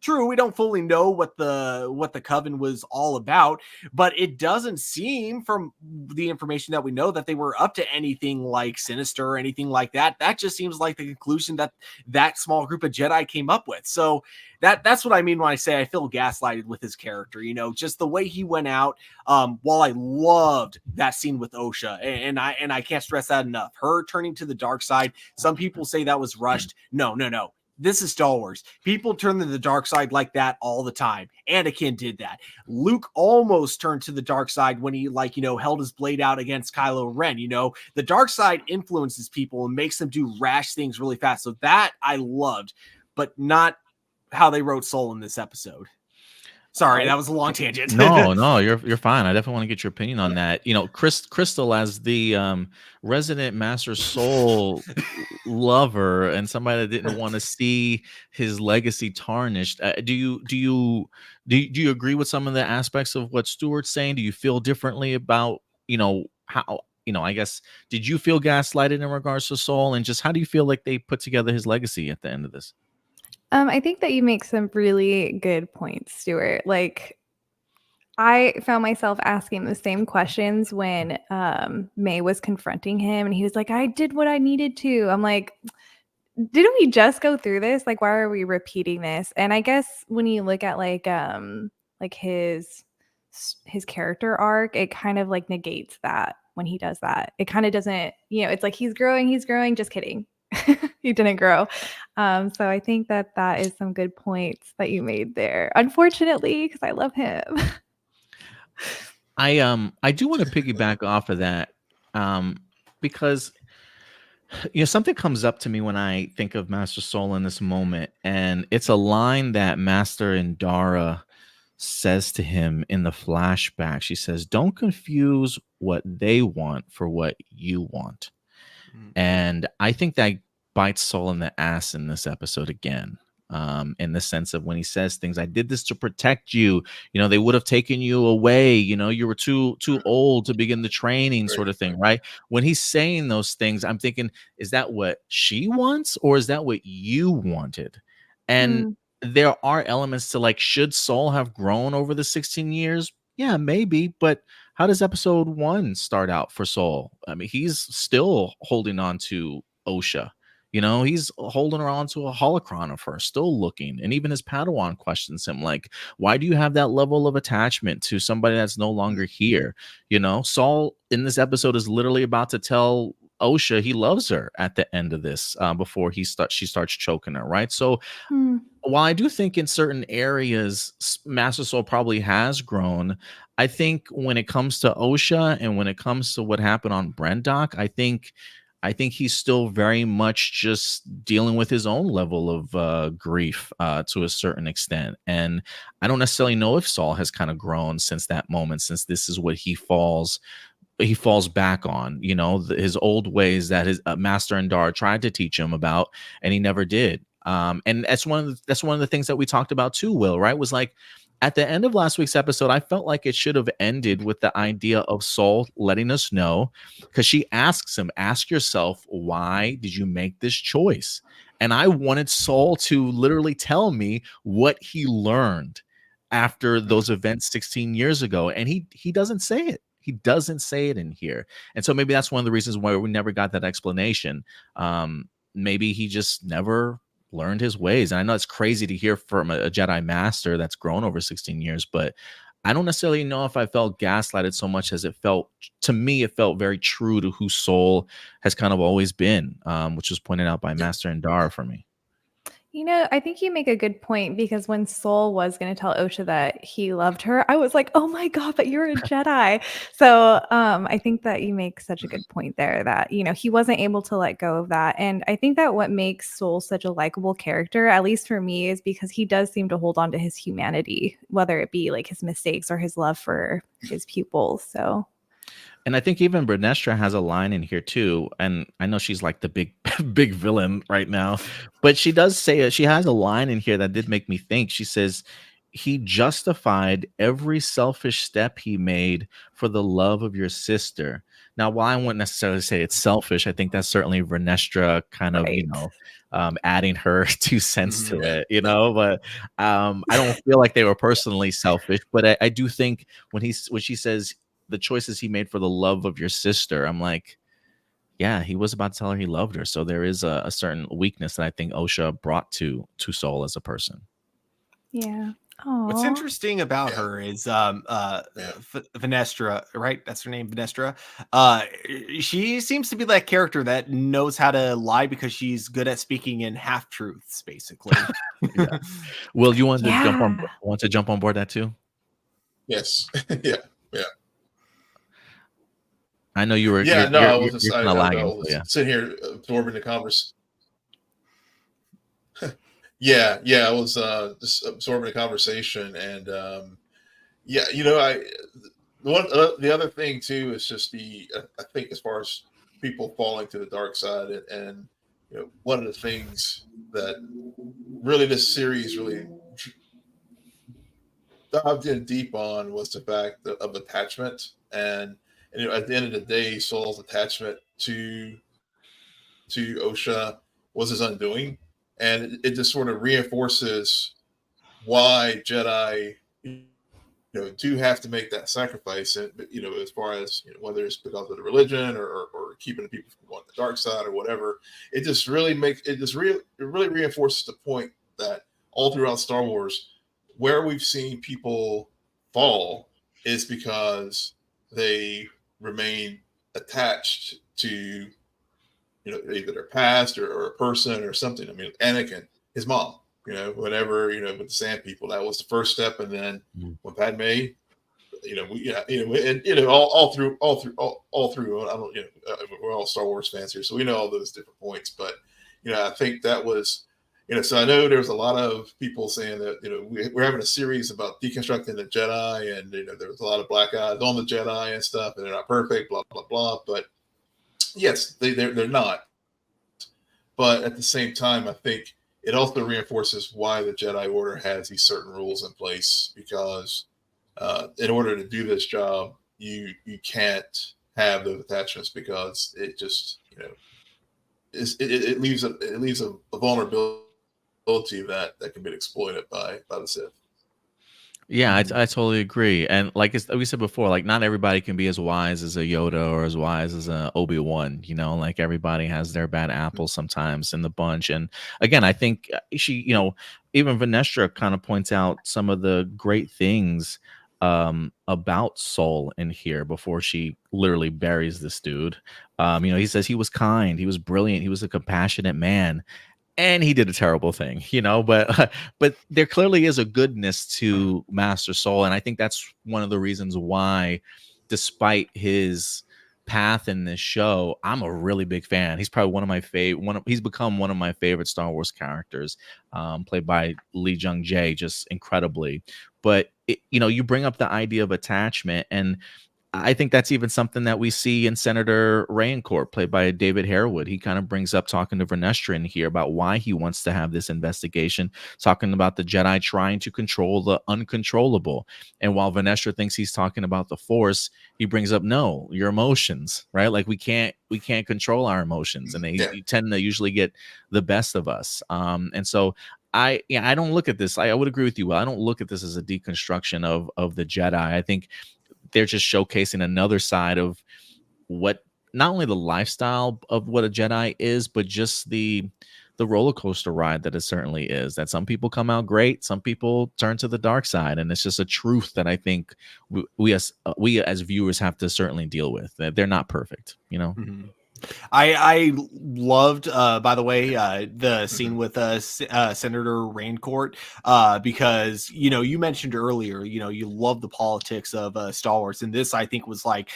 true, we don't fully know what the coven was all about, but it doesn't seem from the information that we know that they were up to anything like sinister or anything like that. That just seems like the conclusion that that small group of Jedi came up with. So that's what I mean when I say I feel gaslighted with his character, you know, just the way he went out. While I loved that scene with Osha, and I can't stress that enough, her turning to the dark side. Some people say that was rushed. No. This is Star Wars. People turn to the dark side like that all the time. Anakin did that. Luke almost turned to the dark side when he, like, you know, held his blade out against Kylo Ren. You know, the dark side influences people and makes them do rash things really fast. So that I loved, but not how they wrote Soul in this episode. Sorry, that was a long tangent. No, you're fine. I definitely want to get your opinion on that. You know, Crystal, as the resident Master Soul lover and somebody that didn't want to see his legacy tarnished. Do you agree with some of the aspects of what Stuart's saying? Do you feel differently about, you know, how, you know, I guess, did you feel gaslighted in regards to Soul, and just how do you feel like they put together his legacy at the end of this? I think that you make some really good points, Stuart. Like, I found myself asking the same questions when May was confronting him, and he was like, I did what I needed to. I'm like, didn't we just go through this? Like, why are we repeating this? And I guess when you look at like his character arc, it kind of like negates that when he does that. It kind of doesn't, you know, it's like he's growing, just kidding. He didn't grow. So I think that is some good points that you made there. Unfortunately, because I love him. I do want to piggyback off of that, because you know, something comes up to me when I think of Master Soul in this moment, and it's a line that Master Indara says to him in the flashback. She says, "Don't confuse what they want for what you want." And I think that bites Soul in the ass in this episode again. In the sense of when he says things, I did this to protect you. You know, they would have taken you away. You know, you were too old to begin the training, sort of thing, right? When he's saying those things, I'm thinking, is that what she wants, or is that what you wanted? And there are elements to, like, should Soul have grown over the 16 years? Yeah, maybe, but how does episode 1 start out for Soul? I mean, he's still holding on to Osha. You know, he's holding her on to a holocron of her, still looking. And even his Padawan questions him, like, why do you have that level of attachment to somebody that's no longer here? You know, Saul in this episode is literally about to tell Osha he loves her at the end of this, before she starts choking her, right? So while I do think in certain areas Master Soul probably has grown, I think when it comes to Osha and when it comes to what happened on Brendock, I think he's still very much just dealing with his own level of grief, to a certain extent. And I don't necessarily know if Saul has kind of grown since that moment, since this is what he falls back on, you know, his old ways that his Master Indar tried to teach him about, and he never did. And that's one of the things that we talked about too, Will, right? Was like, at the end of last week's episode, I felt like it should have ended with the idea of Saul letting us know, because she asks him, ask yourself, why did you make this choice? And I wanted Saul to literally tell me what he learned after those events 16 years ago. And he doesn't say it. He doesn't say it in here. And so maybe that's one of the reasons why we never got that explanation. Maybe he just never learned his ways. And I know it's crazy to hear from a Jedi Master that's grown over 16 years, but I don't necessarily know if I felt gaslighted so much as it felt, to me, it felt very true to who Soul has kind of always been, which was pointed out by Master Indara for me. You know, I think you make a good point, because when Soul was going to tell Osha that he loved her, I was like, oh my God, but you're a Jedi. So I think that you make such a good point there that, you know, he wasn't able to let go of that. And I think that what makes Soul such a likable character, at least for me, is because he does seem to hold on to his humanity, whether it be like his mistakes or his love for his pupils. So. And I think even Bernestra has a line in here too. And I know she's like the big villain right now, but she does say she has a line in here that did make me think. She says, he justified every selfish step he made for the love of your sister. Now, while I wouldn't necessarily say it's selfish, I think that's certainly Vernestra kind of, Right. adding her 2 cents to Yeah. it, but I don't feel like they were personally selfish, but I do think when she says the choices he made for the love of your sister, I'm like, yeah, he was about to tell her he loved her. So there is a certain weakness that I think Osha brought to Soul as a person. Yeah. What's Aw. interesting about Yeah. her is Yeah. Venestra, right? That's her name, Venestra. She seems to be that character that knows how to lie because she's good at speaking in half truths, basically. Yeah. Will, you Yeah. want to jump on board that too? Yes. Yeah. Yeah. I know you were Yeah. No, I was you're just kind of I lagging, so was yeah. sitting here absorbing the conversation. Yeah. Yeah. I was just absorbing the conversation, and yeah, the other thing too is just I think as far as people falling to the dark side, and one of the things that really this series really dived in deep on was the fact of attachment, and at the end of the day, Saul's attachment to Osha was his undoing, and it just sort of reinforces why Jedi do have to make that sacrifice, and as far as whether it's because of the religion, or keeping the people from going to the dark side or whatever. It really reinforces the point that all throughout Star Wars, where we've seen people fall is because they remain attached to either their past, or a person or something. I mean, Anakin, his mom, whenever, with the Sand People, that was the first step. And then Mm. when Padme, and all through, I don't, we're all Star Wars fans here, so we know all those different points. But I think that was, so I know there was a lot of people saying that we're having a series about deconstructing the Jedi, and there was a lot of black eyes on the Jedi and stuff, and they're not perfect, blah blah blah. But yes, they're not. But at the same time, I think it also reinforces why the Jedi Order has these certain rules in place, because in order to do this job, you can't have those attachments, because it just it leaves a vulnerability that can be exploited by the Sith. Yeah, I totally agree. And like we said before, like not everybody can be as wise as a Yoda or as wise as a Obi-Wan, like everybody has their bad apples sometimes in the bunch. And again, I think she, even Venestra kind of points out some of the great things about Soul in here before she literally buries this dude. He says he was kind, he was brilliant, he was a compassionate man, and he did a terrible thing, but but there clearly is a goodness to Master Soul, and I think that's one of the reasons why, despite his path in this show, I'm a really big fan. He's probably one of my favorite. He's become one of my favorite Star Wars characters, played by Lee Jung Jae, just incredibly. But you bring up the idea of attachment, and I think that's even something that we see in Senator Raincourt, played by David Harewood. He kind of brings up, talking to Vernestra in here, about why he wants to have this investigation, talking about the Jedi trying to control the uncontrollable. And while Vernestra thinks he's talking about the Force, he brings up, no, your emotions, right? Like we can't control our emotions, and they Yeah. tend to usually get the best of us. And so I don't look at this. I would agree with you. I don't look at this as a deconstruction of the Jedi. I think they're just showcasing another side of what, not only the lifestyle of what a Jedi is, but just the roller coaster ride that it certainly is. That some people come out great, some people turn to the dark side, and it's just a truth that I think we as viewers have to certainly deal with. That they're not perfect, Mm-hmm. I loved, by the way, the scene with Senator Raincourt, because you mentioned earlier, you love the politics of Star Wars, and this I think was like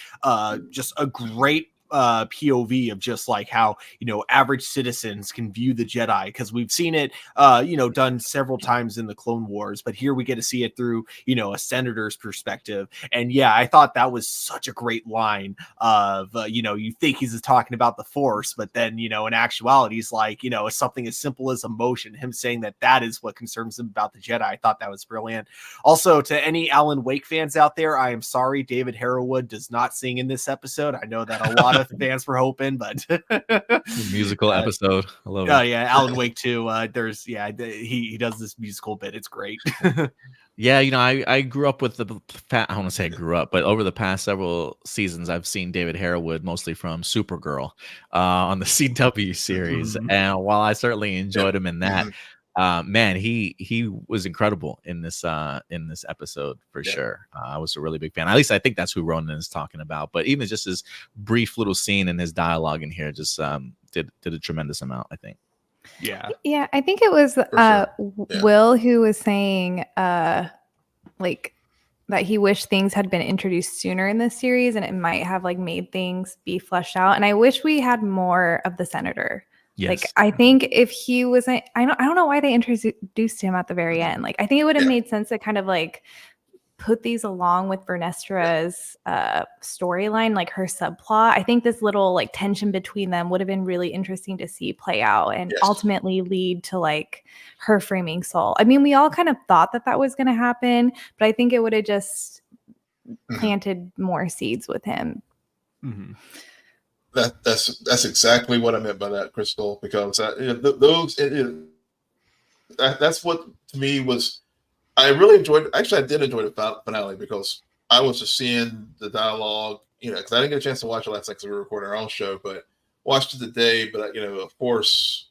just a great POV of just like how, average citizens can view the Jedi, because we've seen it done several times in the Clone Wars, but here we get to see it through a senator's perspective. And yeah, I thought that was such a great line of you think he's talking about the Force, but then in actuality he's like, something as simple as emotion, him saying that is what concerns him about the Jedi. I thought that was brilliant. Also, to any Alan Wake fans out there, I am sorry David Harrowwood does not sing in this episode. I know that a lot of fans were hoping, but musical episode. I love it. Yeah, Alan Wake too. He does this musical bit. It's great. Yeah, I grew up with I want to say I grew up, but over the past several seasons, I've seen David Harrowwood mostly from Supergirl on the CW series. Mhm. And while I certainly enjoyed him in that, man, he was incredible in this episode for sure. I was a really big fan. At least I think that's who Ronan is talking about. But even just his brief little scene and his dialogue in here just did a tremendous amount, I think. Yeah, I think it was Will who was saying like that he wished things had been introduced sooner in this series, and it might have like made things be fleshed out. And I wish we had more of the senator. Yes. Like, I think if he wasn't, I don't know why they introduced him at the very end. Like, I think it would have made sense to kind of like put these along with Vernestra's storyline, like her subplot. I think this little like tension between them would have been really interesting to see play out and ultimately lead to like her framing Soul. I mean, we all kind of thought that was going to happen, but I think it would have just planted more seeds with him. Mm-hmm. That's exactly what I meant by that, Crystal, because that's what to me was. I really enjoyed. Actually, I did enjoy the finale because I was just seeing the dialogue. Because I didn't get a chance to watch it last night because we were recording our own show, but watched it today. But of course,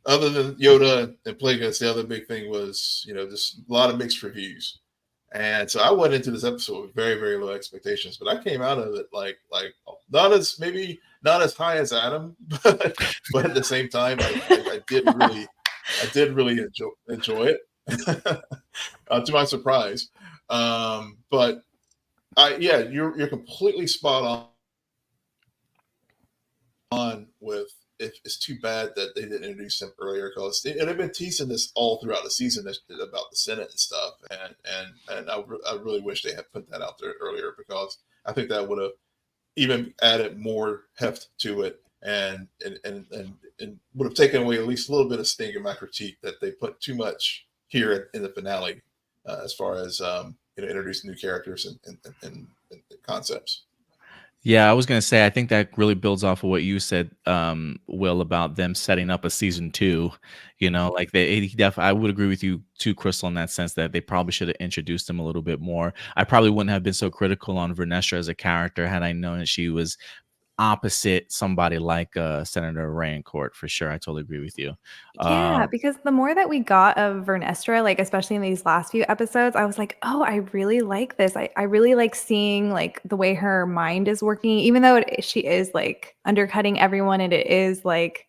other than Yoda and Plagueis, the other big thing was just a lot of mixed reviews. And so I went into this episode with very, very low expectations, but I came out of it like not as high as Adam, but at the same time, I did really enjoy it. To my surprise, but you're completely spot on with. It's too bad that they didn't introduce him earlier, because they've been teasing this all throughout the season about the Senate and stuff, and I really wish they had put that out there earlier, because I think that would have even added more heft to it, and would have taken away at least a little bit of sting in my critique that they put too much here in the finale, as far as introducing new characters and concepts. Yeah, I was gonna say I think that really builds off of what you said, Will, about them setting up a season 2. Like I would agree with you too, Crystal, in that sense that they probably should have introduced him a little bit more. I probably wouldn't have been so critical on Vernestra as a character had I known that she was opposite somebody like Senator Rayancourt, for sure. I totally agree with you. Yeah, because the more that we got of Vernestra, like especially in these last few episodes, I was like, oh, I really like this. I really like seeing like the way her mind is working, even though she is like undercutting everyone and it is like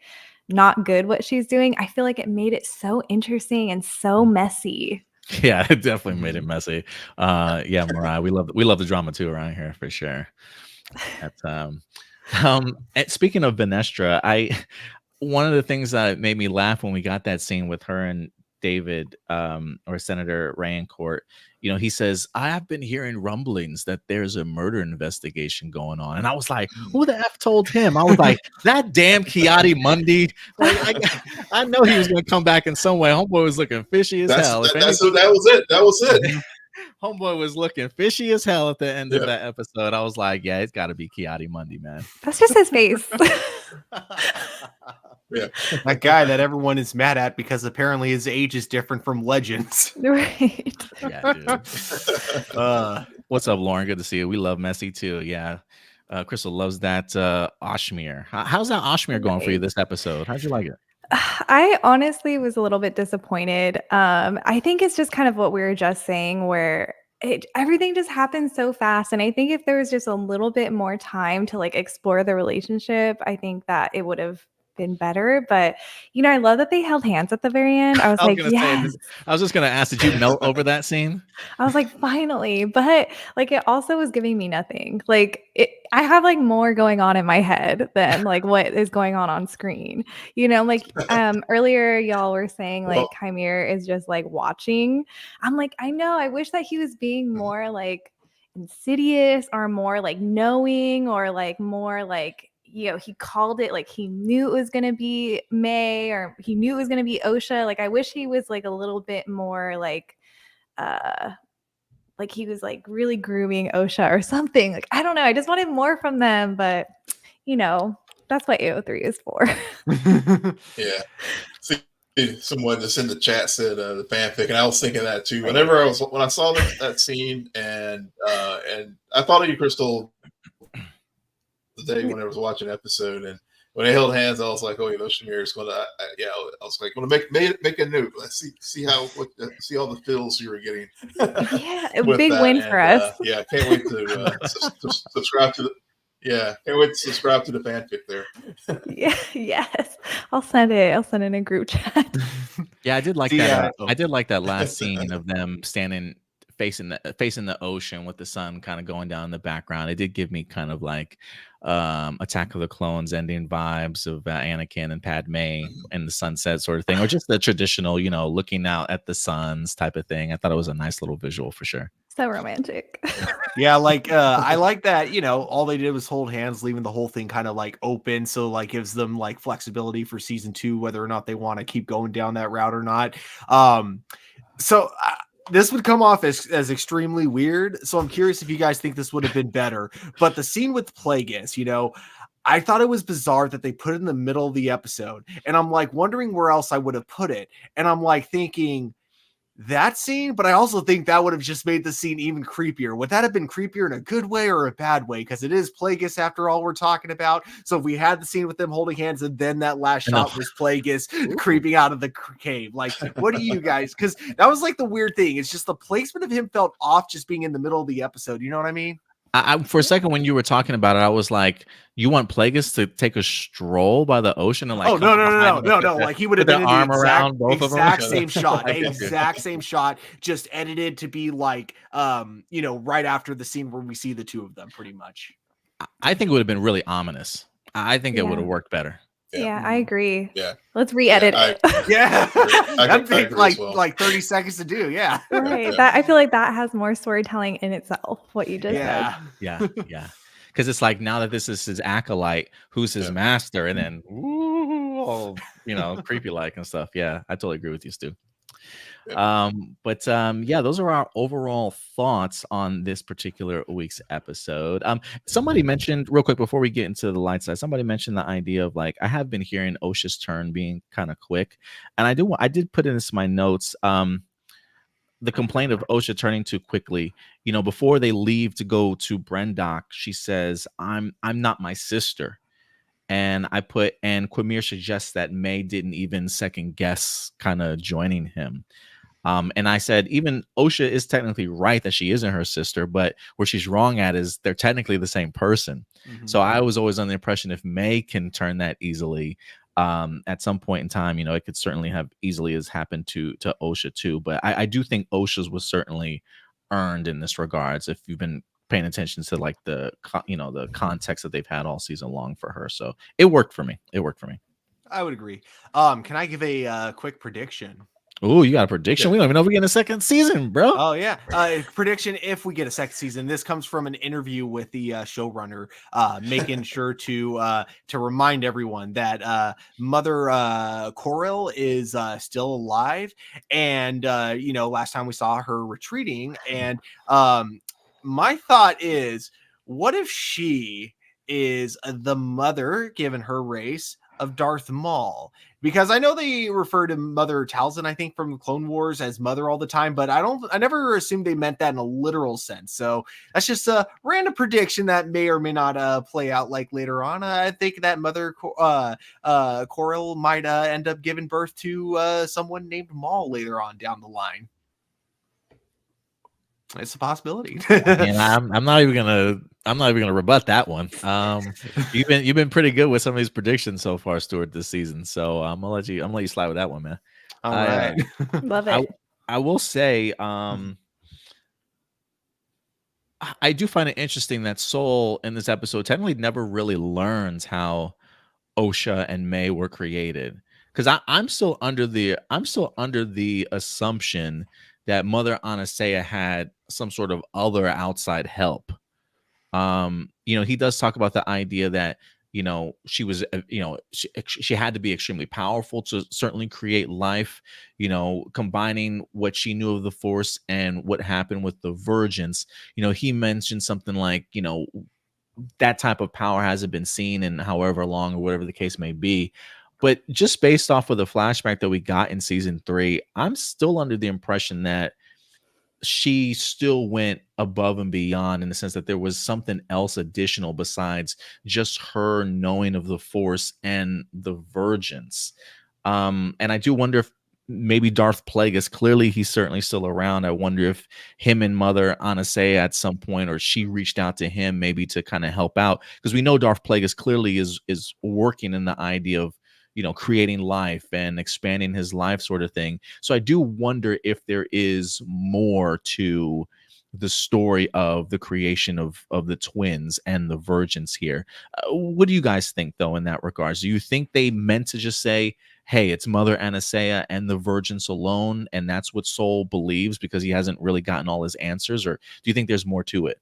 not good what she's doing. I feel like it made it so interesting and so messy. Yeah, it definitely made it messy. Yeah, Mariah, we love the drama too around here, for sure. That's and speaking of Venestra, one of the things that made me laugh when we got that scene with her and David, or Senator Rayancourt, he says, I have been hearing rumblings that there's a murder investigation going on. And I was like, who the F told him? I was like, that damn Kiadi Mundi. Like, I know he was going to come back in some way. Homeboy was looking fishy as hell. That was it. Homeboy was looking fishy as hell at the end of that episode. I was like, yeah, it's got to be Kiadi Mundi, man. That's just his face. Yeah, that guy that everyone is mad at because apparently his age is different from Legends. Right. Yeah, dude. What's up, Lauren? Good to see you. We love Messi too. Yeah. Crystal loves that Oshmere. How's that Oshmere going for you this episode? How'd you like it? I honestly was a little bit disappointed. I think it's just kind of what we were just saying, where everything just happens so fast. And I think if there was just a little bit more time to like explore the relationship, I think that it would have been better. But I love that they held hands at the very end. I was like, yes. I was just gonna ask, did you melt over that scene? I was like, finally. But like, it also was giving me nothing. Like, I have like more going on in my head than like what is going on screen. Like earlier y'all were saying like Chimere is just like watching. I'm like, I know. I wish that he was being more like insidious or more like knowing or like more like he called it, like he knew it was going to be May or he knew it was going to be Osha. Like I wish he was like a little bit more like he was like really grooming Osha or something. Like I don't know, I just wanted more from them, but that's what AO3 is for. Yeah. See, someone just in the chat said the fanfic, and I was thinking that too. Whenever when I saw that scene, and I thought of you, Crystal, the day when I was watching the episode, and when they held hands, I was like, "Oh, Chimere is going to." I was like, "Going to make a note. Let's see all the feels you were getting." Yeah, a big win for us. Yeah, can't wait to subscribe to the. Yeah, can't wait to subscribe to the fanfic there. Yeah, yes, I'll send it. I'll send it in a group chat. Yeah, I did like that. I did like that last scene of them standing facing the ocean with the sun kind of going down in the background. It did give me kind of like Attack of the Clones ending vibes of Anakin and Padme and the sunset sort of thing, or just the traditional, looking out at the suns type of thing. I thought it was a nice little visual for sure. So romantic. Yeah, like I like that, all they did was hold hands, leaving the whole thing kind of like open, so like gives them like flexibility for season 2, whether or not they want to keep going down that route or not. This would come off as extremely weird, so I'm curious if you guys think this would have been better. But the scene with Plagueis, I thought it was bizarre that they put it in the middle of the episode, and I'm like wondering where else I would have put it, and I'm like thinking that scene, but I also think that would have just made the scene even creepier. Would that have been creepier in a good way or a bad way? Because it is Plagueis after all we're talking about. So if we had the scene with them holding hands and then that last shot was Plagueis creeping out of the cave, like what do you guys? Because that was like the weird thing. It's just the placement of him felt off just being in the middle of the episode. You know what I mean? I for a second when you were talking about it, I was like, "You want Plagueis to take a stroll by the ocean and like?" Oh no! Like he would have been in arm the around both of them. Exact same shot, exact same shot, just edited to be like, right after the scene where we see the two of them, pretty much. I think it would have been really ominous. I think it would have worked better. Yeah, I agree. Yeah, let's re-edit it. That'd take like 30 seconds to do. Yeah, right. That I feel like that has more storytelling in itself. What you just said. Yeah. Because it's like now that this is his acolyte, who's his master, and then creepy like and stuff. Yeah, I totally agree with you, Stu. Those are our overall thoughts on this particular week's episode. Somebody mentioned real quick before we get into the light side, somebody mentioned the idea of like, I have been hearing Osha's turn being kind of quick, and I did put in this my notes. The complaint of Osha turning too quickly, before they leave to go to Brendock, she says, I'm not my sister. And Quimir suggests that May didn't even second guess kind of joining him. And I said, even Osha is technically right that she isn't her sister, but where she's wrong at is they're technically the same person. Mm-hmm. So I was always under the impression if May can turn that easily, at some point in time, it could certainly have easily as happened to Osha too. But I do think Osha's was certainly earned in this regards. If you've been paying attention to like the context that they've had all season long for her, so it worked for me. I would agree. Can I give a quick prediction? Oh, you got a prediction? We don't even know if we get a second season, bro. Oh yeah, prediction if we get a second season. This comes from an interview with the showrunner, making sure to remind everyone that Mother Corel is still alive, and last time we saw her retreating, and my thought is, what if she is the mother, given her race, of Darth Maul? Because I know they refer to Mother Talzin, I think, from Clone Wars as mother all the time, but I never assumed they meant that in a literal sense. So that's just a random prediction that may or may not play out like later on. I think that Mother Corel might end up giving birth to someone named Maul later on down the line. It's a possibility. And I'm not even gonna rebut that one. You've been pretty good with some of these predictions so far, Stuart, this season. So I'm gonna let you slide with that one, man. All I right. Love I it. I will say, I do find it interesting that Soul in this episode technically never really learns how Osha and May were created. Because I'm still under the assumption that Mother Anastasia had some sort of other outside help. He does talk about the idea that she was she had to be extremely powerful to certainly create life, combining what she knew of the Force and what happened with the Virgins. He mentioned something like, that type of power hasn't been seen in however long or whatever the case may be. But just based off of the flashback that we got in season 3, I'm still under the impression that she still went above and beyond, in the sense that there was something else additional besides just her knowing of the Force and the Virgins. And I do wonder if maybe Darth Plagueis, clearly he's certainly still around. I wonder if him and Mother Anastasia at some point, or she reached out to him maybe to kind of help out, because we know Darth Plagueis clearly is working in the idea of creating life and expanding his life, sort of thing. So I do wonder if there is more to the story of the creation of the twins and the Virgins here. What do you guys think, though, in that regards? Do you think they meant to just say, hey, it's Mother Anastasia and the Virgins alone, and that's what Soul believes because he hasn't really gotten all his answers? Or do you think there's more to it?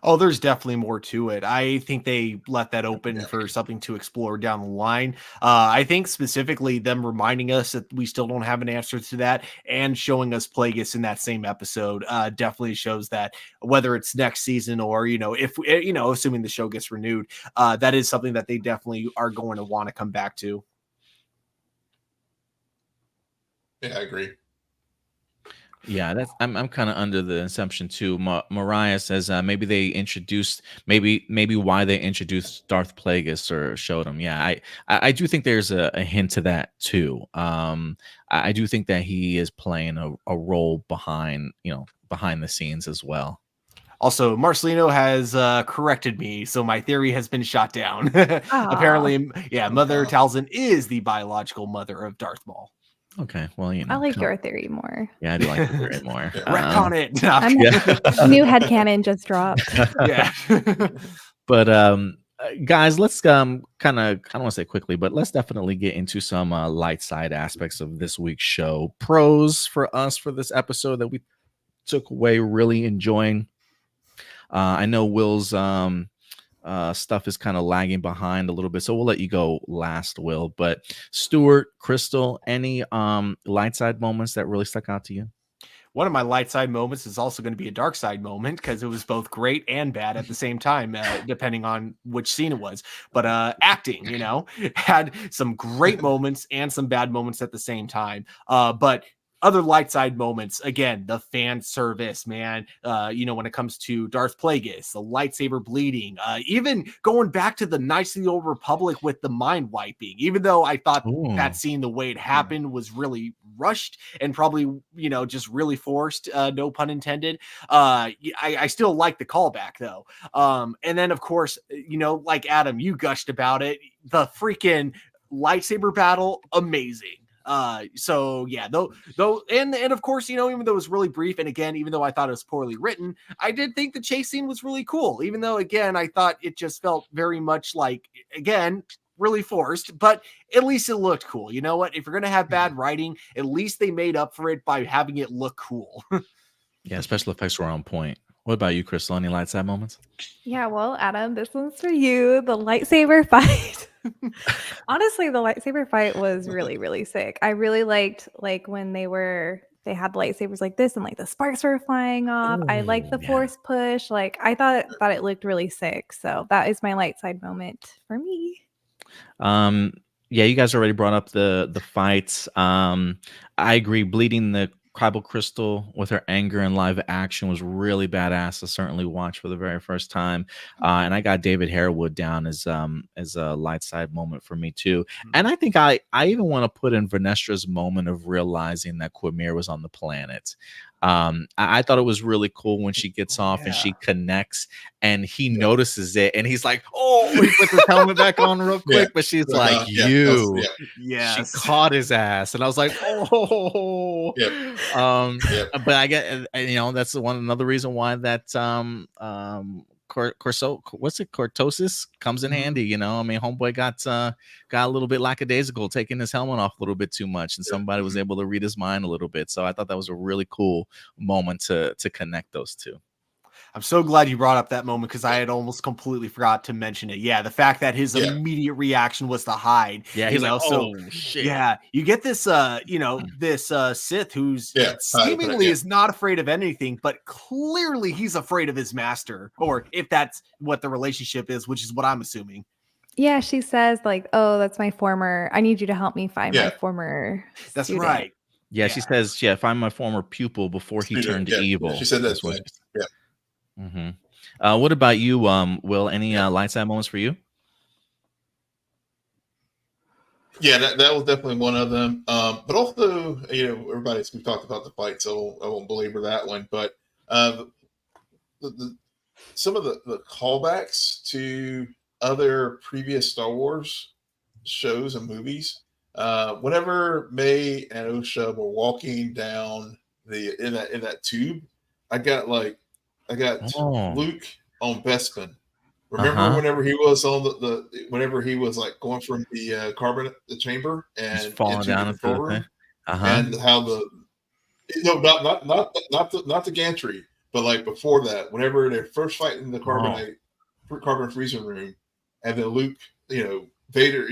Oh, there's definitely more to it. I think they left that open for something to explore down the line. I think specifically them reminding us that we still don't have an answer to that, and showing us Plagueis in that same episode definitely shows that whether it's next season or, if, assuming the show gets renewed, that is something that they definitely are going to want to come back to. Yeah, I agree. Yeah, I'm kind of under the assumption too. Mariah says maybe they introduced maybe why they introduced Darth Plagueis or showed him. Yeah, I do think there's a hint to that too. I do think that he is playing a role behind the scenes as well. Also, Marcelino has corrected me, so my theory has been shot down. Apparently, Mother Talzin is the biological mother of Darth Maul. Okay, well, I like your theory more. Yeah, I do like your theory more. Retcon it. New headcanon just dropped. Yeah. But guys, let's kind of, I don't want to say quickly, but let's definitely get into some light side aspects of this week's show. Pros for us for this episode that we took away really enjoying. I know Will's stuff is kind of lagging behind a little bit, so we'll let you go last, Will. But Stuart, Crystal, any light side moments that really stuck out to you? One of my light side moments is also going to be a dark side moment, because it was both great and bad at the same time, depending on which scene it was. But acting, had some great moments and some bad moments at the same time. But other light side moments, again, the fan service, man. When it comes to Darth Plagueis, the lightsaber bleeding, even going back to the Knights of the Old Republic with the mind wiping, even though I thought that scene, the way it happened, was really rushed and probably, just really forced, no pun intended. I still like the callback though. And then of course, like Adam, you gushed about it, the freaking lightsaber battle, amazing. So yeah, though, and of course, even though it was really brief, and again, even though I thought it was poorly written, I did think the chase scene was really cool, even though, again, I thought it just felt very much like, again, really forced, but at least it looked cool. You know what? If you're going to have bad writing, at least they made up for it by having it look cool. Yeah, special effects were on point. What about you, Crystal? Any light side moments? Yeah, well, Adam, this one's for you. The lightsaber fight. Honestly, the lightsaber fight was really, really sick. I really liked when they had lightsabers like this and like the sparks were flying off. I liked the force push. Like I thought it looked really sick. So that is my light side moment for me. Yeah, you guys already brought up the fights. I agree. Bleeding the Tribal Crystal with her anger in live action was really badass to certainly watch for the very first time. And I got David Harewood down as a light side moment for me too. And I think I even want to put in Vernestra's moment of realizing that Quimir was on the planet. I thought it was really cool when she gets off and she connects and he notices it and he's like, oh, he puts his helmet back on real quick, but she's like, you. She caught his ass, and I was like, oh, but I get, that's another reason why that cortosis comes in handy. I mean, homeboy got a little bit lackadaisical, taking his helmet off a little bit too much, and somebody was able to read his mind a little bit. So I thought that was a really cool moment to connect those two. I'm so glad you brought up that moment because I had almost completely forgot to mention it. Yeah, the fact that his immediate reaction was to hide. Yeah, he's like, oh shit. Yeah, you get this this Sith who's seemingly is not afraid of anything, but clearly he's afraid of his master, or if that's what the relationship is, which is what I'm assuming. Yeah, she says like, oh, that's my former, I need you to help me find my former That's student. right. Yeah, she says, find my former pupil before he turned evil. She said that's what. Yeah. Mm-hmm. What about you, Will? Any light side moments for you? Yeah, that was definitely one of them. But also, we've talked about the fight, so I won't belabor that one. But some of the callbacks to other previous Star Wars shows and movies. Whenever May and Osha were walking down in that tube, I got Luke on Bespin. Remember whenever he was on whenever he was like going from the the chamber and falling down the control room, and how not the gantry, but like before that, whenever they're first fighting the carbon freezer room, and then Luke, Vader,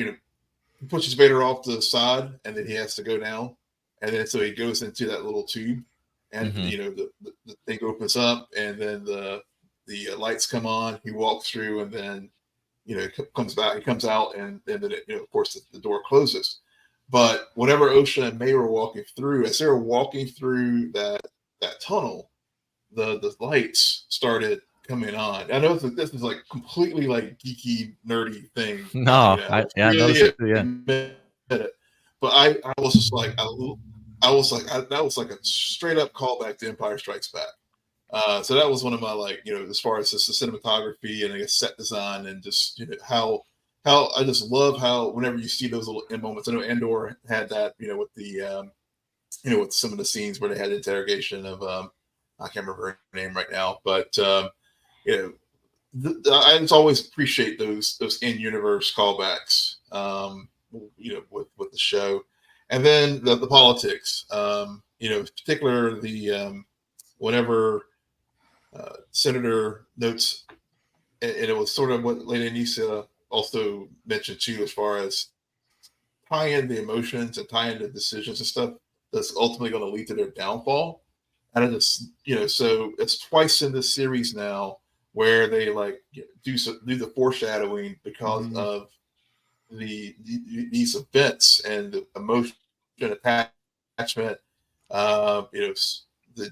pushes Vader off to the side, and then he has to go down, and then so he goes into that little tube, and the thing opens up, and then the lights come on. He walks through, and then comes back. He comes out, and then of course the door closes. But whenever Osha and May were walking through, as they were walking through that tunnel, the lights started coming on. I know this is like completely like geeky, nerdy thing. No, I noticed it too, yeah. But I was just like, that was like a straight up callback to Empire Strikes Back. So that was one of my as far as just the cinematography and I guess set design and just how I just love how whenever you see those little moments. I know Andor had that with the with some of the scenes where they had interrogation of I can't remember her name right now, but I just always appreciate those in-universe callbacks, with the show, and then the politics, in particular whenever Senator notes, and it was sort of what Lady Anissa also mentioned too, as far as tying the emotions and tying the decisions and stuff that's ultimately going to lead to their downfall. And I just, so it's twice in this series now where they do the foreshadowing because of these events and the emotion attachment, the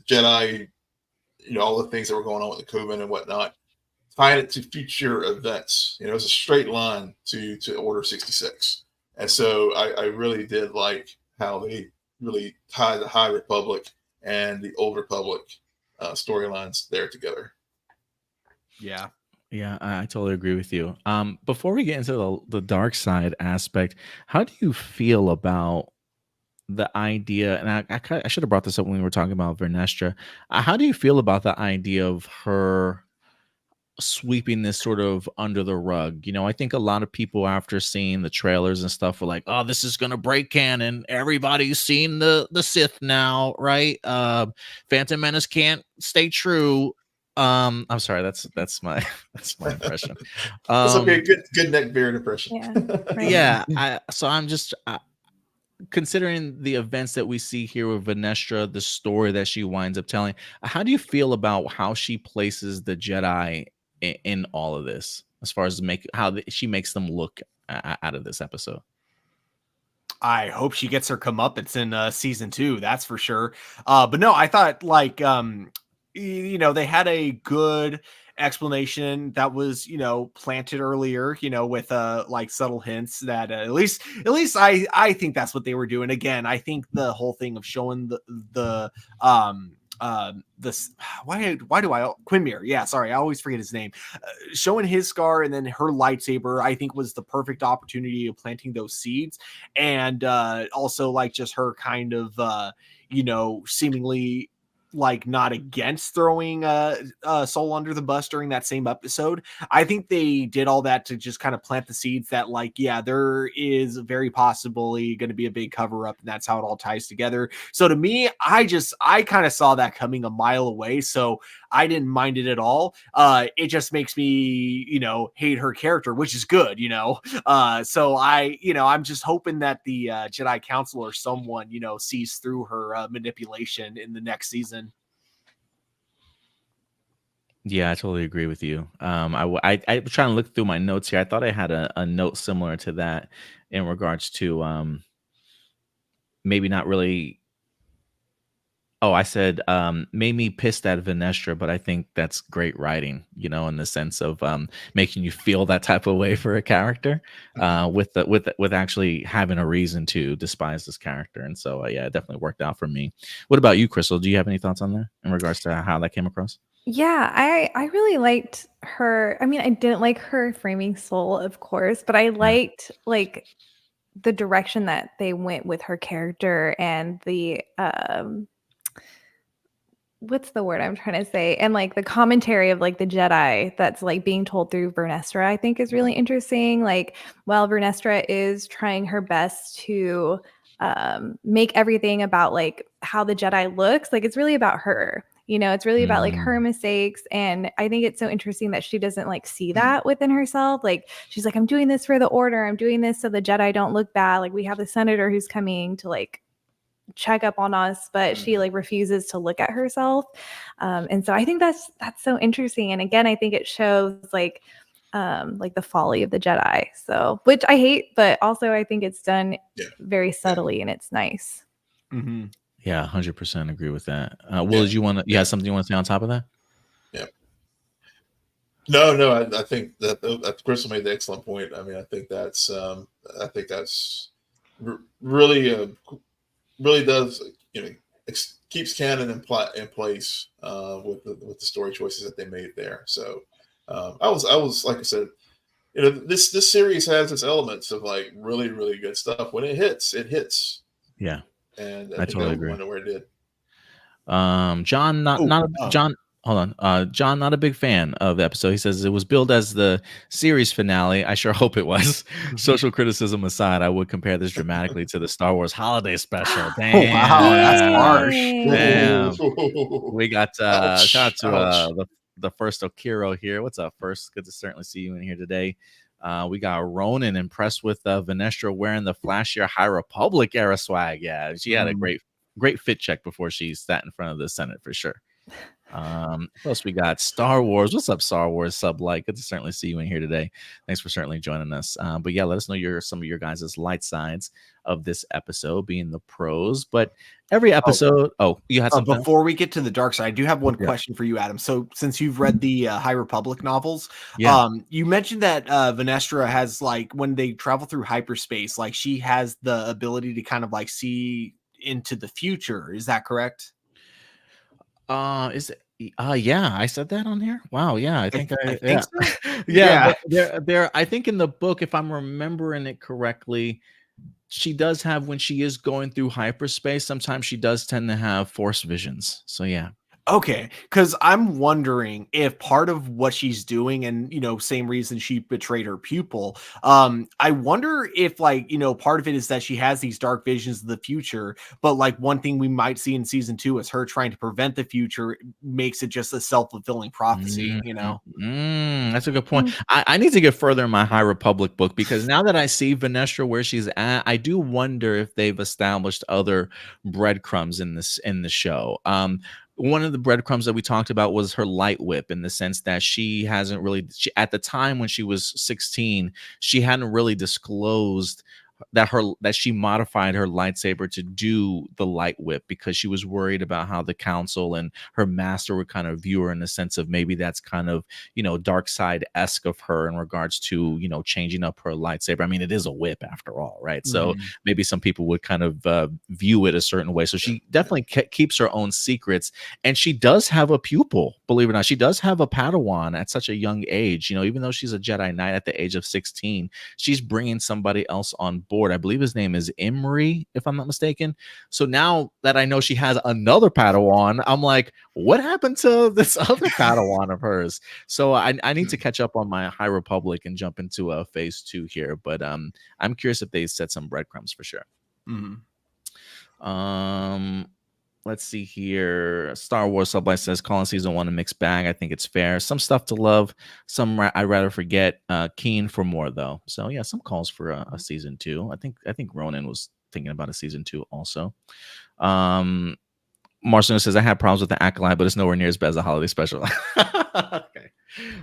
Jedi, all the things that were going on with the Coven and whatnot, tying it to future events. It's a straight line to Order 66. And so I really did like how they really tie the High Republic and the Old Republic storylines there together. Yeah. Yeah, I totally agree with you. Before we get into the dark side aspect, how do you feel about the idea? And I should have brought this up when we were talking about Vernestra. How do you feel about the idea of her sweeping this sort of under the rug? I think a lot of people after seeing the trailers and stuff were like, oh, this is gonna break canon. Everybody's seen the Sith now, right? Phantom Menace can't stay true. I'm sorry, that's my impression. That's okay. Good neckbeard impression. Yeah, right. Yeah. So I'm just considering the events that we see here with Vernestra, the story that she winds up telling. How do you feel about how she places the Jedi in all of this, as far as how she makes them look out of this episode? I hope she gets her comeuppance in season 2. That's for sure. But no, I thought like they had a good explanation that was planted earlier, with like subtle hints that at least I think that's what they were doing. Again, I think the whole thing of showing the this why do I Quinmere, yeah, sorry, I always forget his name, showing his scar and then her lightsaber, I think was the perfect opportunity of planting those seeds. And also like just her kind of seemingly like not against throwing Soul under the bus during that same episode. I think they did all that to just kind of plant the seeds that like, yeah, there is very possibly going to be a big cover up, and that's how it all ties together. So to me, I kind of saw that coming a mile away, so I didn't mind it at all. It just makes me, hate her character, which is good, so I'm just hoping that the Jedi Council or someone, sees through her manipulation in the next season. Yeah, I totally agree with you. I was trying to look through my notes here. I thought I had a note similar to that in regards to maybe not really. Oh, I said made me pissed at Vanestra, but I think that's great writing, in the sense of making you feel that type of way for a character, with actually having a reason to despise this character. And so yeah, it definitely worked out for me. What about you, Crystal? Do you have any thoughts on that in regards to how that came across? Yeah, I really liked her. I mean, I didn't like her framing Soul, of course, but I Yeah. liked like the direction that they went with her character and the what's the word I'm trying to say? And like the commentary of like the Jedi that's like being told through Vernestra, I think is really interesting. Like, while Vernestra is trying her best to make everything about like how the Jedi looks, like it's really about her. It's really about like her Mm, mistakes. And I think it's so interesting that she doesn't like see that within herself. Like, she's like, I'm doing this for the order. I'm doing this so the Jedi don't look bad. Like, we have the senator who's coming to like check up on us, but she like refuses to look at herself. And so I think that's so interesting. And again, I think it shows like the folly of the Jedi. So, which I hate, but also I think it's done Yeah. very subtly and it's nice. Mm-hmm. yeah, 100% agree with that. Will, Yeah. did you want to? You have something you want to say on top of that? Yeah. No, I think that Crystal made the excellent point. I mean, I think that's really really does keeps canon in place with the story choices that they made there. So I was like I said, this series has its elements of like really really good stuff. When it hits, Yeah, and I I think that totally was agree. one where it did. John, John. Hold on, John, not a big fan of the episode. He says it was billed as the series finale. I sure hope it was. Social criticism aside, I would compare this dramatically to the Star Wars Holiday Special. Oh wow, that's harsh. Damn. We got shout out Ouch! to Ouch! the first Okiro here. What's up, first? Good to certainly see you in here today. We got Ronan impressed with Vanestra wearing the flashier High Republic era swag. Yeah, she had a great fit check before she sat in front of the Senate for sure. Plus we got Star Wars. What's up, Star Wars sub like? Good to certainly see you in here today. Thanks for certainly joining us. But yeah, let us know some of your guys' light sides of this episode, being the pros. But every episode, you had something before we get to the dark side, I do have one Yeah. question for you, Adam. So since you've read the High Republic novels, Yeah. you mentioned that Vanestra has like when they travel through hyperspace, like she has the ability to kind of like see into the future. Is that correct? Is it yeah, I said that on here. Wow, yeah, I think I yeah. think so. Yeah, Yeah. there I think in the book, if I'm remembering it correctly, she does have when she is going through hyperspace, sometimes she does tend to have force visions. So yeah. Okay, because I'm wondering if part of what she's doing, and same reason she betrayed her pupil. I wonder if part of it is that she has these dark visions of the future, but like one thing we might see in season 2 is her trying to prevent the future makes it just a self-fulfilling prophecy. That's a good point. I need to get further in my High Republic book because now that I see Vanestra where she's at, I do wonder if they've established other breadcrumbs in the show. One of the breadcrumbs that we talked about was her light whip, in the sense that she hasn't really at the time when she was 16, she hadn't really disclosed that she modified her lightsaber to do the light whip because she was worried about how the council and her master would kind of view her in the sense of maybe that's kind of, dark side-esque of her in regards to, changing up her lightsaber. I mean, it is a whip after all, right? So maybe some people would kind of view it a certain way. So she definitely keeps her own secrets, and she does have a pupil, believe it or not. She does have a Padawan at such a young age. Even though she's a Jedi Knight at the age of 16, she's bringing somebody else on board. I believe his name is Imri, if I'm not mistaken. So now that I know she has another Padawan, I'm like, what happened to this other Padawan of hers? So I need to catch up on my High Republic and jump into phase 2 here. But I'm curious if they set some breadcrumbs for sure. Let's see here. Star Wars Sublight says calling season 1 a mixed bag. I think it's fair. Some stuff to love, some I'd rather forget. Keen for more though. So yeah, some calls for a season 2. I think Ronan was thinking about a season 2 also. Marcelo says I have problems with the Acolyte, but it's nowhere near as bad as the holiday special. Okay.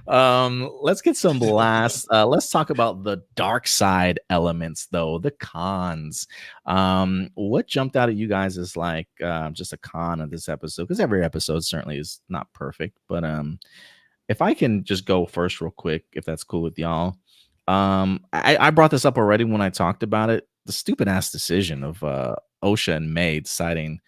Let's get some blasts. Let's talk about the dark side elements though, the cons. What jumped out at you guys as like just a con of this episode? Because every episode certainly is not perfect, but if I can just go first real quick, if that's cool with y'all. I brought this up already when I talked about it. The stupid ass decision of Osha and May deciding,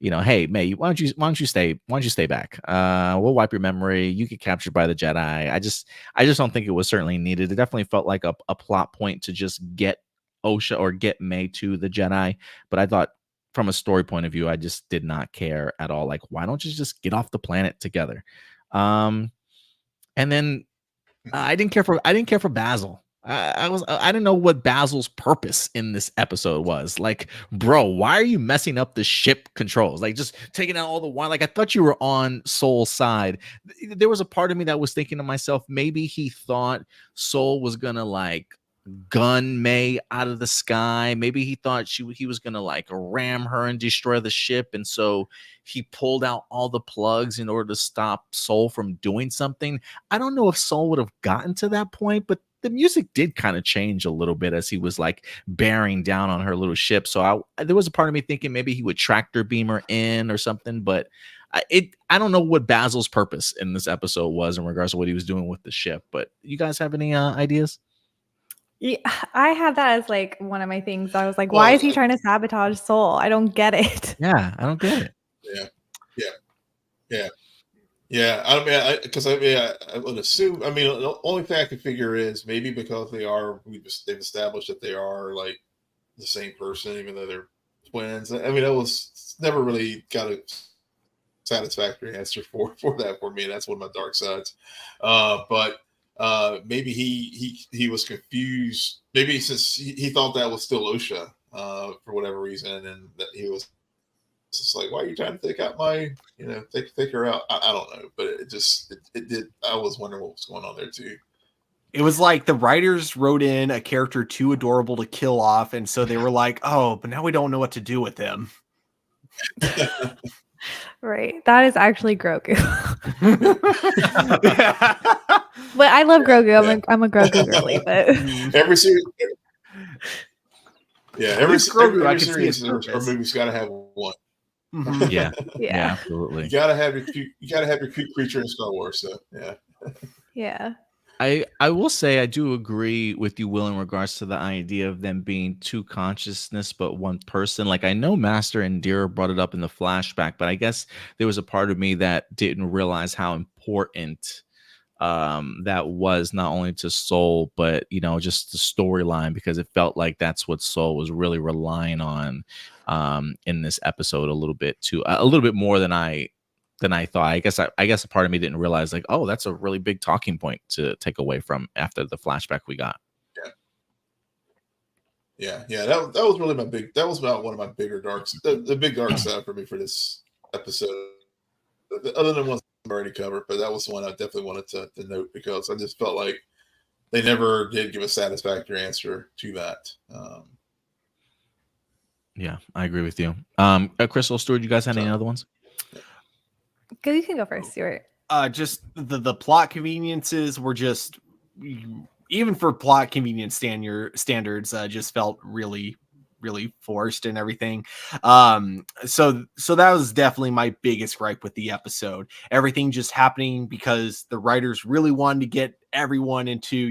hey, May, why don't you stay back? We'll wipe your memory. You get captured by the Jedi. I just don't think it was certainly needed. It definitely felt like a plot point to just get Osha or get May to the Jedi. But I thought from a story point of view, I just did not care at all. Like, why don't you just get off the planet together? And then I didn't care for Basil. I didn't know what Basil's purpose in this episode was. Like, bro, why are you messing up the ship controls? Like, just taking out all the wine. Like, I thought you were on Soul's side. There was a part of me that was thinking to myself, maybe he thought Soul was gonna like gun May out of the sky. Maybe he thought he was gonna like ram her and destroy the ship, and so he pulled out all the plugs in order to stop Soul from doing something. I don't know if Soul would have gotten to that point, but the music did kind of change a little bit as he was like bearing down on her little ship. So there was a part of me thinking maybe he would tractor beam her in or something, but I don't know what Basil's purpose in this episode was in regards to what he was doing with the ship. But you guys have any ideas? Yeah, I had that as like one of my things. I was like, why is he trying to sabotage Soul? I don't get it. Yeah, I don't get it. Yeah. I mean, because I would assume. I mean, the only thing I could figure is maybe because they've established that they are like the same person, even though they're twins. I mean, that was never really got a satisfactory answer for that for me. That's one of my dark sides. But maybe he was confused. Maybe since he thought that was still Osha for whatever reason, and that he was just like, why are you trying to take out my, take her out? I don't know, but it did. I was wondering what was going on there too. It was like the writers wrote in a character too adorable to kill off, and so they were like, oh, but now we don't know what to do with him. Right. That is actually Grogu. But I love Grogu. I'm a Grogu girly, but every series. Yeah, every series or movie's got to have one. Yeah, absolutely. You gotta have your cute creature in Star Wars. So yeah. I will say I do agree with you, Will, in regards to the idea of them being two consciousness but one person. Like, I know Master and Dira brought it up in the flashback, but I guess there was a part of me that didn't realize how important that was not only to Soul, but just the storyline, because it felt like that's what Soul was really relying on in this episode a little bit more than I thought. I guess a part of me didn't realize, like, oh, that's a really big talking point to take away from after the flashback we got. Yeah. That was really that was about one of my bigger darks, the big dark side for me for this episode. Other than ones I've already covered, but that was one I definitely wanted to note, because I just felt like they never did give a satisfactory answer to that. Yeah, I agree with you. Crystal, Stuart, you guys have any other ones? You can go first, Stuart. Just the plot conveniences were just even for plot convenience standards, just felt really forced and everything. So that was definitely my biggest gripe with the episode. Everything just happening because the writers really wanted to get everyone into,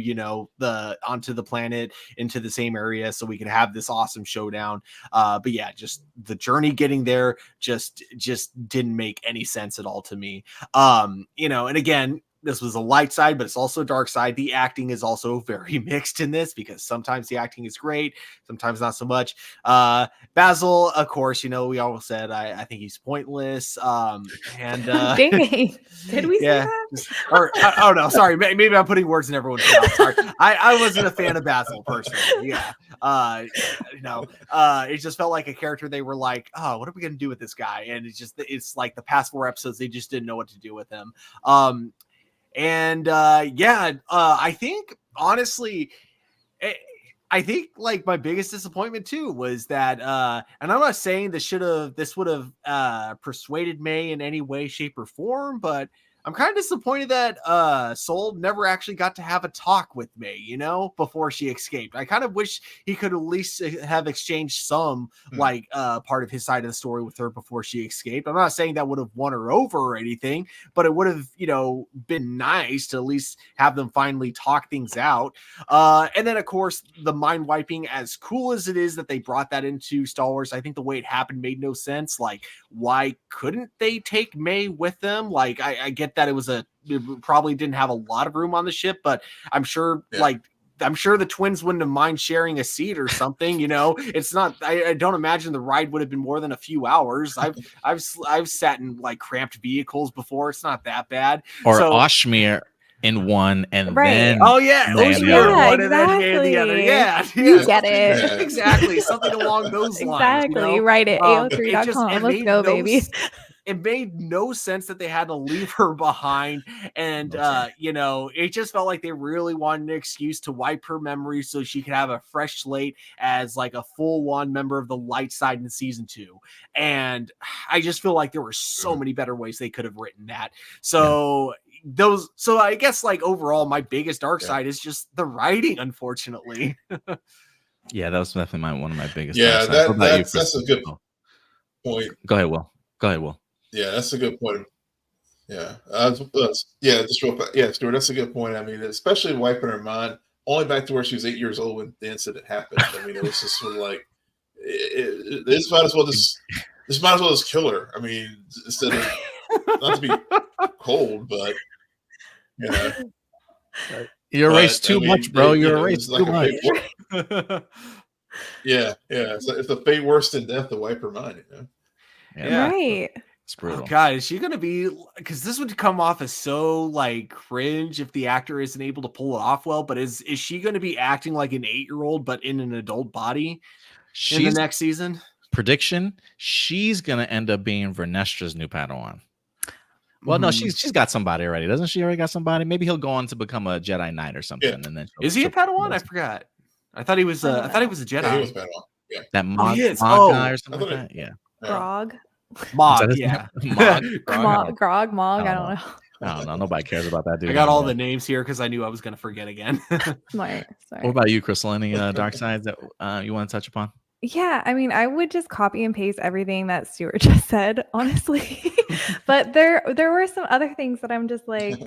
onto the planet, into the same area, so we could have this awesome showdown. But yeah, just the journey getting there just didn't make any sense at all to me. And again, this was a light side, but it's also a dark side. The acting is also very mixed in this, because sometimes the acting is great, sometimes not so much. Basil, of course, we all said I think he's pointless. And Dang, did we say that? Oh no, sorry. Maybe I'm putting words in everyone's mouth. Sorry, I wasn't a fan of Basil personally. Yeah, it just felt like a character they were like, oh, what are we gonna do with this guy? And it's like the past 4 episodes they just didn't know what to do with him. I think honestly, I think like my biggest disappointment too was that, and I'm not saying this would have persuaded May in any way, shape, or form, but I'm kind of disappointed that Soul never actually got to have a talk with May, before she escaped. I kind of wish he could at least have exchanged some part of his side of the story with her before she escaped. I'm not saying that would have won her over or anything, but it would have, been nice to at least have them finally talk things out. And then of course the mind wiping, as cool as it is that they brought that into Star Wars, I think the way it happened made no sense. Like, why couldn't they take May with them? Like, I get that it probably didn't have a lot of room on the ship, but I'm sure I'm sure the twins wouldn't have mind sharing a seat or something. It's not, I don't imagine the ride would have been more than a few hours. I've sat in like cramped vehicles before. It's not that bad. Or Oshmir in one and then Oshmir in one and then May in the other. Yeah, you get it. Exactly, something along those lines. Exactly. Write it. AO3.com. Let's go, baby. It made no sense that they had to leave her behind. And, it just felt like they really wanted an excuse to wipe her memory so she could have a fresh slate as like a full-on member of the light side in season 2. And I just feel like there were so many better ways they could have written that. So I guess like overall, my biggest dark side is just the writing, unfortunately. Yeah, that was definitely one of my biggest. Yeah, that's a good point. Go ahead, Will. Yeah, that's a good point. Yeah, just real fast. Yeah, Stuart, that's a good point. I mean, especially wiping her mind only back to where she was 8 years old when the incident happened. I mean, it was just sort of like this might as well just kill her. I mean, instead of not to be cold, but you erased too much, bro. You erased too much. Yeah. It's a fate worse than death to wipe her mind. Yeah. Right. It's brutal. Oh, God, is she gonna be? Because this would come off as so like cringe if the actor isn't able to pull it off well. But is she going to be acting like an 8-year-old but in an adult body in the next season? Prediction: she's gonna end up being Vernestra's new Padawan. Well, no, she's got somebody already, doesn't she? Already got somebody. Maybe he'll go on to become a Jedi Knight or something. Yeah. And then is he a Padawan? I forgot. I thought he was. I thought he was a Jedi. Yeah, he was Padawan. Yeah. That Mog guy or something like that. Yeah. Grog. Mog, yeah. Grog, Mog. I don't know. I don't know. Nobody cares about that dude. I got all the names here because I knew I was going to forget again. Smart. What about you, Crystal? Any dark sides that you want to touch upon? Yeah, I mean, I would just copy and paste everything that Stuart just said, honestly. But there were some other things that I'm just like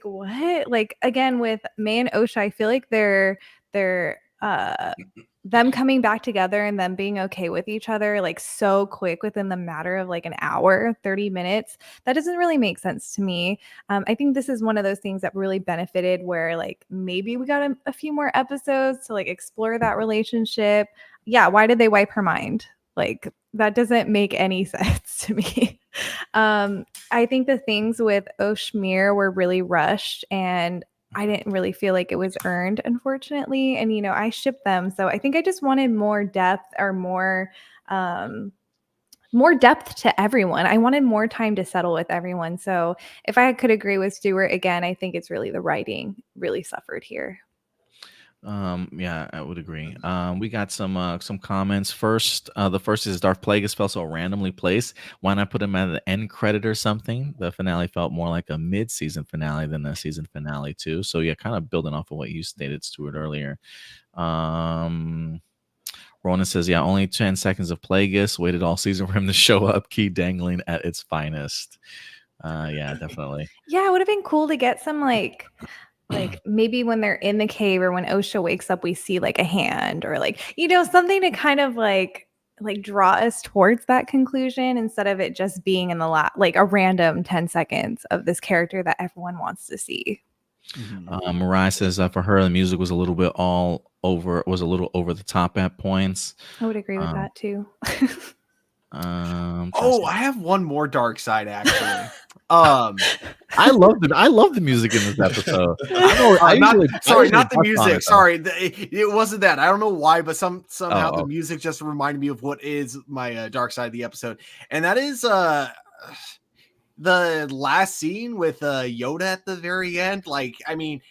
what? Like again with May and Osha, I feel like they're them coming back together and them being okay with each other like so quick within the matter of like an hour, 30 minutes. That doesn't really make sense to me. I think this is one of those things that really benefited where like maybe we got a few more episodes to like explore that relationship. Yeah, why did they wipe her mind? Like that doesn't make any sense to me. I think the things with Oshmir were really rushed and I didn't really feel like it was earned, unfortunately. And, I shipped them. So I think I just wanted more depth or more depth to everyone. I wanted more time to settle with everyone. So if I could agree with Stuart again, I think it's really the writing really suffered here. Yeah, I would agree. We got some comments first. The first is Darth Plagueis felt so randomly placed. Why not put him at the end credit or something? The finale felt more like a mid-season finale than a season finale too. So yeah, kind of building off of what you stated, Stuart, earlier. Ronan says, yeah, only 10 seconds of Plagueis. Waited all season for him to show up, key dangling at its finest. Yeah, definitely. Yeah, it would have been cool to get some like maybe when they're in the cave or when Osha wakes up, we see like a hand or like, something to kind of like draw us towards that conclusion instead of it just being in the like a random 10 seconds of this character that everyone wants to see. Mariah says for her the music was a little bit over the top at points. I would agree with that too. I have one more dark side actually. I love the music in this episode. Not the music. Sorry, it wasn't that. I don't know why, but somehow the music just reminded me of what is my dark side of the episode, and that is the last scene with Yoda at the very end. Like, I mean,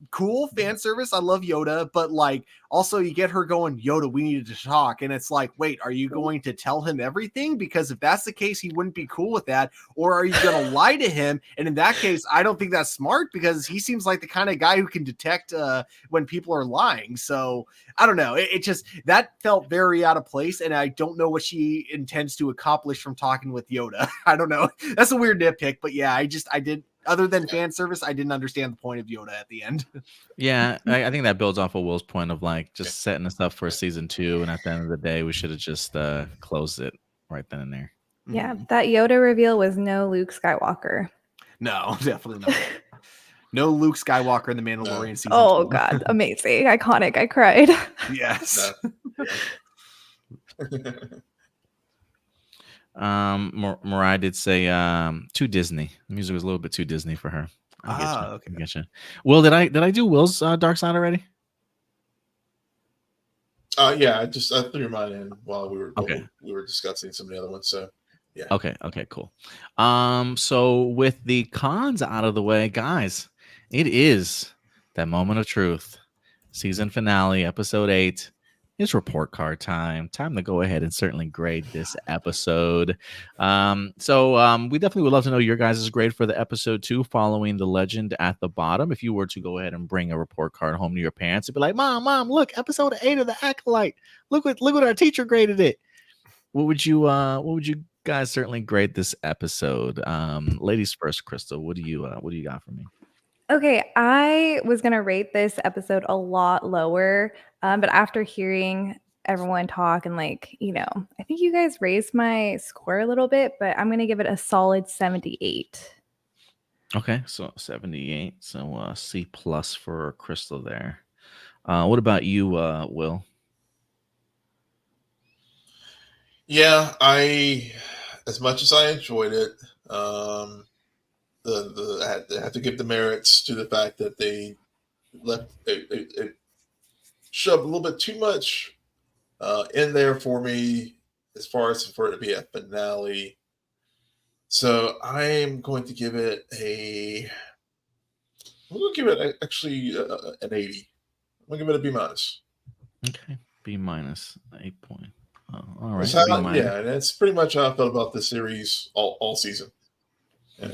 cool fan service. I love Yoda, but like also you get her going, Yoda, we needed to talk. And it's like, wait, are you going to tell him everything? Because if that's the case, he wouldn't be cool with that. Or are you going to lie to him? And in that case, I don't think that's smart because he seems like the kind of guy who can detect when people are lying. So I don't know. It just, that felt very out of place. And I don't know what she intends to accomplish from talking with Yoda. I don't know. That's a weird nitpick, but yeah, I did. Other than fan service, I didn't understand the point of Yoda at the end. Yeah, I think that builds off of Will's point of like just setting us up for season 2, and at the end of the day, we should have just closed it right then and there. Yeah, that Yoda reveal was no Luke Skywalker. No, definitely not. No Luke Skywalker in the Mandalorian season. Oh 2. God, amazing, iconic. I cried. Yes. Mariah did say too Disney. The music was a little bit too Disney for her. Okay. I get you. Will, did I do Will's dark side already? Yeah, I threw mine in while we were discussing some of the other ones. So yeah. Okay, cool. So with the cons out of the way, guys, it is that moment of truth. Season finale, episode 8. It's report card time. Time to go ahead and certainly grade this episode. So we definitely would love to know your guys' grade for the episode 2 following the legend at the bottom. If you were to go ahead and bring a report card home to your parents and be like, Mom, look, episode 8 of the Acolyte. Look what our teacher graded it. What would you guys certainly grade this episode? Ladies first, Crystal. What do you got for me? Okay, I was going to rate this episode a lot lower, but after hearing everyone talk and I think you guys raised my score a little bit, but I'm going to give it a solid 78. Okay, so 78. So C+ for Crystal there. What about you, Will? Yeah, as much as I enjoyed it, I have to give the merits to the fact that they left it shoved a little bit too much in there for me as far as for it to be a finale. So I am going to give it I'm going to give it actually an 80. I'm going to give it a B-. Okay, B-, 8 point. Oh, all right. Yeah, and that's pretty much how I felt about the series all season. Yeah.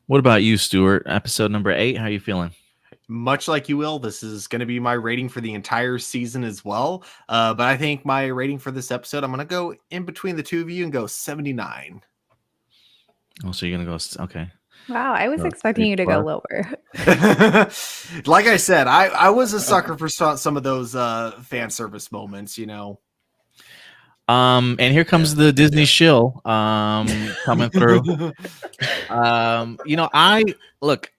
What about you, Stuart? Episode number 8, how are you feeling? Much like you, Will, this is going to be my rating for the entire season as well. But I think my rating for this episode, I'm going to go in between the two of you and go 79. Oh, so you're going to go, okay. Wow, I was expecting you to go lower. Like I said, I was a sucker for some of those fan service moments, And here comes the Disney shill coming through.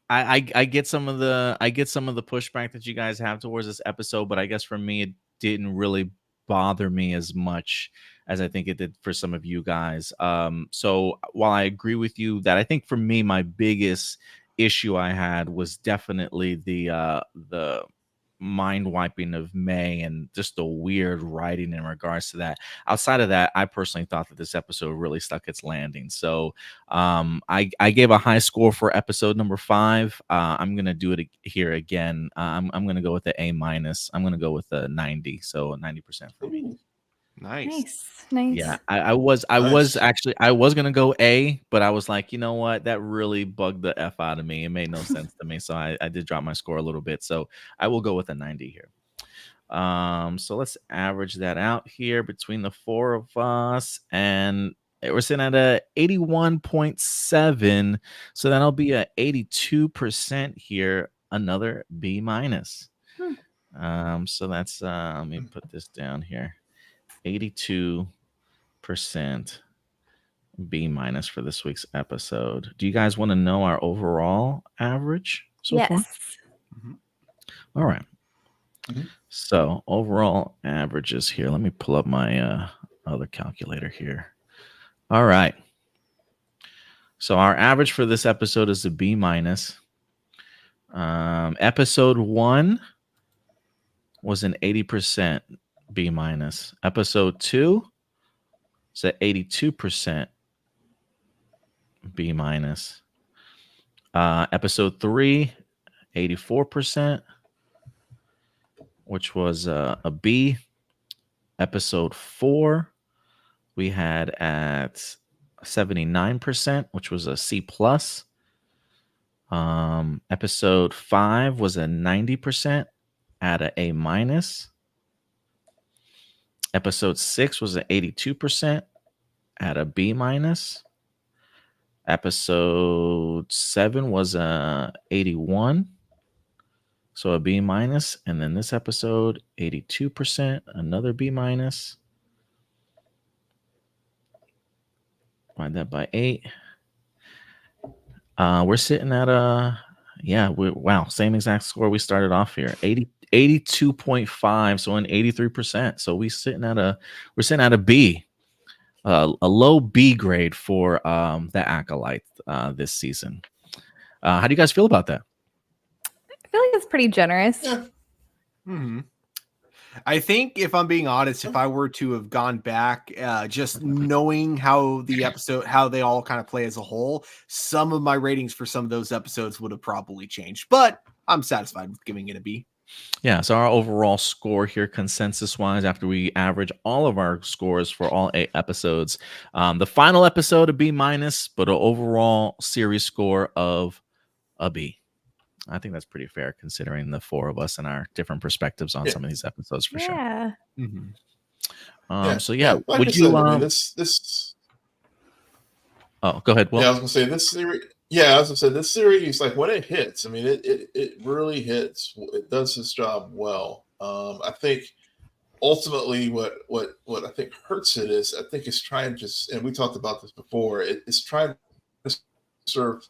I get some of the pushback that you guys have towards this episode, but I guess for me it didn't really bother me as much as I think it did for some of you guys. So while I agree with you that I think for me my biggest issue I had was definitely the mind wiping of May and just the weird writing in regards to that. Outside of that, I personally thought that this episode really stuck its landing. So I gave a high score for episode number 5. I'm gonna do it here again. I'm gonna go with the A minus. I'm gonna go with the 90. So 90% for me. Ooh, Nice. Yeah, I was nice. actually I was gonna go A, but I was like, you know what, that really bugged the F out of me. It made no sense to me, so I did drop my score a little bit. So I will go with a 90 here. So let's average that out here between the 4 of us, and we're sitting at a 81.7. So that'll be a 82% here, another B minus. So that's let me put this down here. 82% B minus for this week's episode. Do you guys want to know our overall average so far? Yes. All right. Mhm. So overall averages here. Let me pull up my other calculator here. All right. So our average for this episode is a B minus. Episode 1 was an 80% B minus. Episode 2 is at 82% B minus. Episode 3, 84%, which was a B. Episode 4, we had at 79%, which was a C plus. Episode 5 was a 90% at a A minus. Episode 6 was an 82% at a B minus. Episode 7 was a 81, so a B minus. And then this episode, 82%, another B minus. Divide that by 8. We're sitting at wow, same exact score we started off here, 82.5, so an 83%. So we're sitting at a B. A low B grade for the Acolyte this season. How do you guys feel about that? I feel like it's pretty generous. Yeah. I think if I'm being honest, if I were to have gone back, just knowing how they all kind of play as a whole, some of my ratings for some of those episodes would have probably changed, but I'm satisfied with giving it a B. Yeah, so our overall score here, consensus-wise, after we average all of our scores for all 8 episodes, the final episode a B minus, but an overall series score of a B. I think that's pretty fair considering the 4 of us and our different perspectives on some of these episodes for sure. Yeah. So yeah, like would I you? said, I mean, this. Oh, go ahead. Will. Yeah, I was gonna say this series. Yeah, as I said, this series, like when it hits, I mean, it really hits. It does its job well. I think ultimately, what I think hurts it is, I think it's trying to, and we talked about this before. It's trying to serve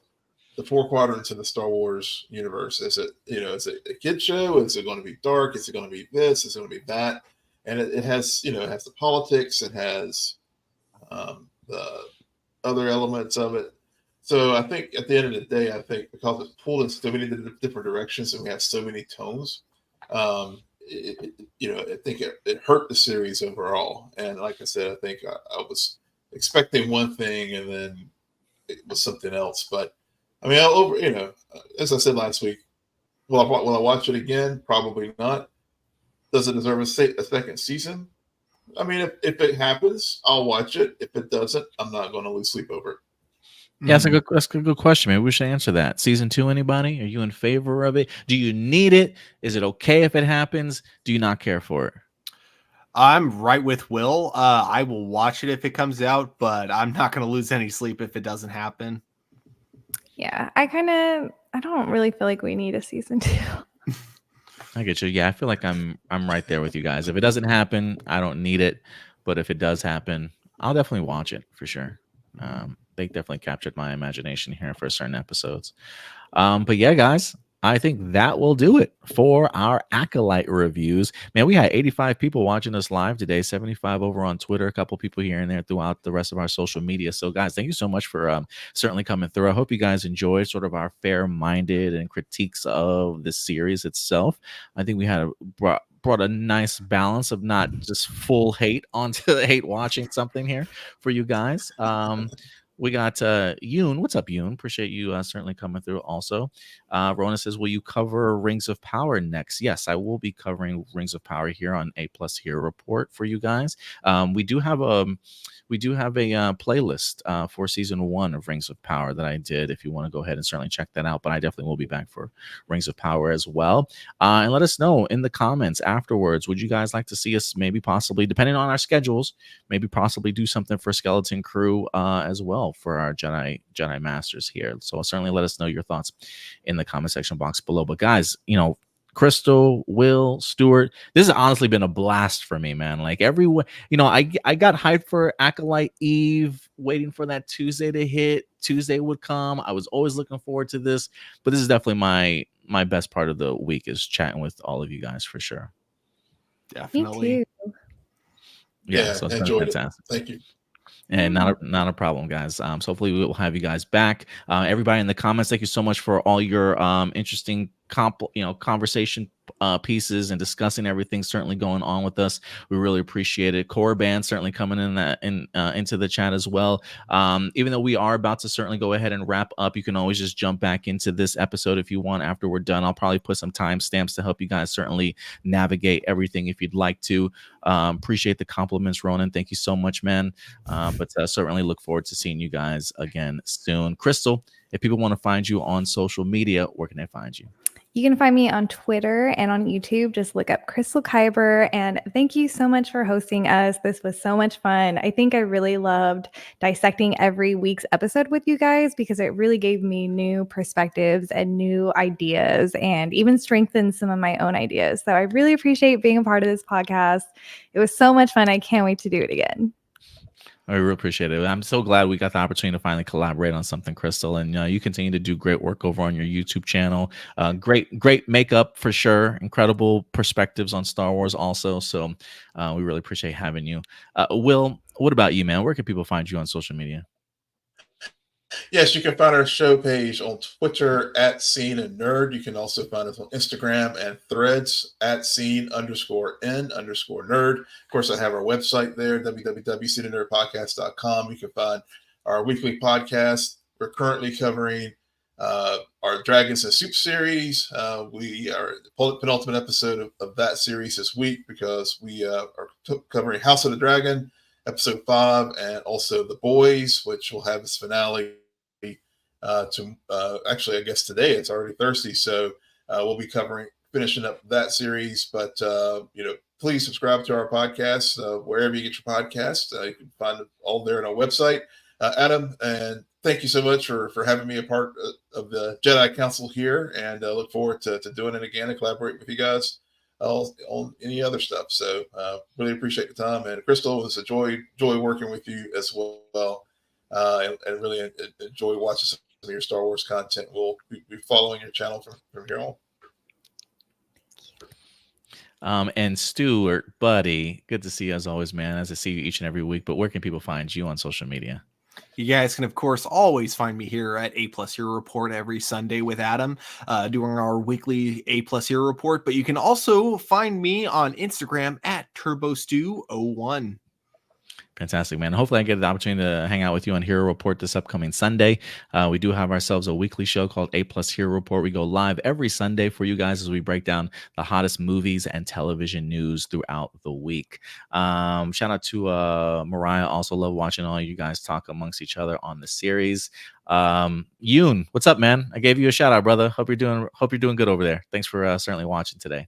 the 4 quadrants of the Star Wars universe. Is it, is it a kid show? Is it going to be dark? Is it going to be this? Is it going to be that? And it has, it has the politics. It has the other elements of it. So I think at the end of the day, I think because it's pulled in so many different directions and we have so many tones, I think it hurt the series overall. And like I said, I think I was expecting one thing and then it was something else. But I mean, as I said last week, will I watch it again? Probably not. Does it deserve a second season? I mean, if it happens, I'll watch it. If it doesn't, I'm not going to lose sleep over it. Yeah, that's a good question. Maybe we should answer that. Season 2, anybody? Are you in favor of it? Do you need it? Is it okay if it happens? Do you not care for it? I'm right with Will. I will watch it if it comes out, but I'm not going to lose any sleep if it doesn't happen. Yeah, I don't really feel like we need a season 2. I get you. Yeah, I feel like I'm right there with you guys. If it doesn't happen, I don't need it. But if it does happen, I'll definitely watch it for sure. They definitely captured my imagination here for certain episodes. But yeah, guys, I think that will do it for our Acolyte reviews. Man, we had 85 people watching us live today, 75 over on Twitter, a couple people here and there throughout the rest of our social media. So, guys, thank you so much for certainly coming through. I hope you guys enjoyed sort of our fair-minded and critiques of the series itself. I think we had brought a nice balance of not just full hate onto hate watching something here for you guys. We got Yoon. What's up, Yoon? Appreciate you certainly coming through also. Rona says, will you cover Rings of Power next? Yes, I will be covering Rings of Power here on A Plus Hero Report for you guys. We do have a playlist for season 1 of Rings of Power that I did. If you want to go ahead and certainly check that out, but I definitely will be back for Rings of Power as well. And let us know in the comments afterwards. Would you guys like to see us maybe possibly, depending on our schedules, maybe possibly do something for Skeleton Crew as well for our Jedi Masters here? So certainly let us know your thoughts in the comment section box below. But guys, Crystal, Will, Stuart, this has honestly been a blast for me, man. Like everyone, I got hyped for Acolyte Eve, waiting for that Tuesday to hit. Tuesday would come. I was always looking forward to this, but this is definitely my best part of the week, is chatting with all of you guys for sure. Definitely. Me too. Yeah, so it's been enjoyed fantastic. it. Thank you. And not a problem, guys. So hopefully we will have you guys back. Everybody in the comments, thank you so much for all your interesting conversation pieces and discussing everything certainly going on with us. We really appreciate it. Core Band certainly coming into the chat as well. Even though we are about to certainly go ahead and wrap up, you can always just jump back into this episode if you want after we're done. I'll probably put some timestamps to help you guys certainly navigate everything if you'd like to. Appreciate the compliments, Ronan. Thank you so much, man. But certainly look forward to seeing you guys again soon. Crystal, if people want to find you on social media, where can they find you? You can find me on Twitter and on YouTube. Just look up Crystal Kyber. And thank you so much for hosting us. This was so much fun. I think I really loved dissecting every week's episode with you guys, because it really gave me new perspectives and new ideas, and even strengthened some of my own ideas. So I really appreciate being a part of this podcast. It was so much fun. I can't wait to do it again. I really appreciate it. I'm so glad we got the opportunity to finally collaborate on something, Crystal. And you continue to do great work over on your YouTube channel. Great makeup for sure. Incredible perspectives on Star Wars also. So we really appreciate having you. Will, what about you, man? Where can people find you on social media? Yes, you can find our show page on Twitter at Scene and Nerd. You can also find us on Instagram and Threads at Scene_N_Nerd. Of course, I have our website there, www.sceneandnerdpodcast.com. You can find our weekly podcast. We're currently covering our Dragons and Soup series. We are the penultimate episode of that series this week, because we are covering House of the Dragon, episode 5, and also The Boys, which will have its finale actually, I guess today. It's already Thursday, so we'll be finishing up that series. But please subscribe to our podcast wherever you get your podcasts. You can find it all there on our website. Adam, and thank you so much for having me a part of the Jedi Council here, and look forward to doing it again and collaborate with you guys on any other stuff. So really appreciate the time, and Crystal, it's a joy working with you as well, and really enjoy watching some of your Star Wars content. We'll be following your channel from here on. And Stuart, buddy, good to see you as always, man, as I see you each and every week. But where can people find you on social media? You guys can, of course, always find me here at A Plus Hero Report every Sunday with Adam, doing our weekly A Plus Hero Report. But you can also find me on Instagram at TurboStew01. Fantastic, man. Hopefully I get the opportunity to hang out with you on Hero Report this upcoming Sunday. We do have ourselves a weekly show called A Plus Hero Report. We go live every Sunday for you guys as we break down the hottest movies and television news throughout the week. Shout out to Mariah. Also love watching all you guys talk amongst each other on the series. Yoon, what's up, man? I gave you a shout out, brother. Hope you're doing good over there. Thanks for certainly watching today.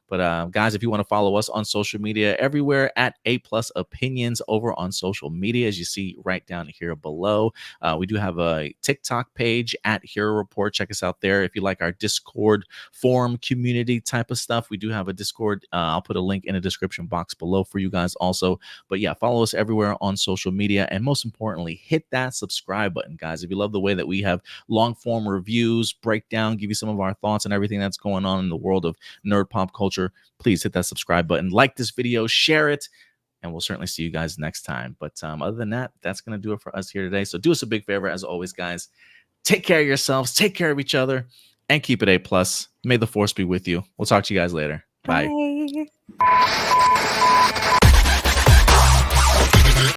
But guys, if you want to follow us on social media, everywhere at A Plus Opinions over on social media, as you see right down here below. We do have a TikTok page at Hero Report. Check us out there. If you like our Discord forum community type of stuff, we do have a Discord. I'll put a link in the description box below for you guys also. But yeah, follow us everywhere on social media. And most importantly, hit that subscribe button, guys. If you love the way that we have long form reviews, breakdown, give you some of our thoughts and everything that's going on in the world of nerd pop culture, please hit that subscribe button, like this video, share it, and we'll certainly see you guys next time. But other than that, that's going to do it for us here today. So do us a big favor, as always, guys. Take care of yourselves, take care of each other, and keep it A+. May the force be with you. We'll talk to you guys later. Bye. Bye.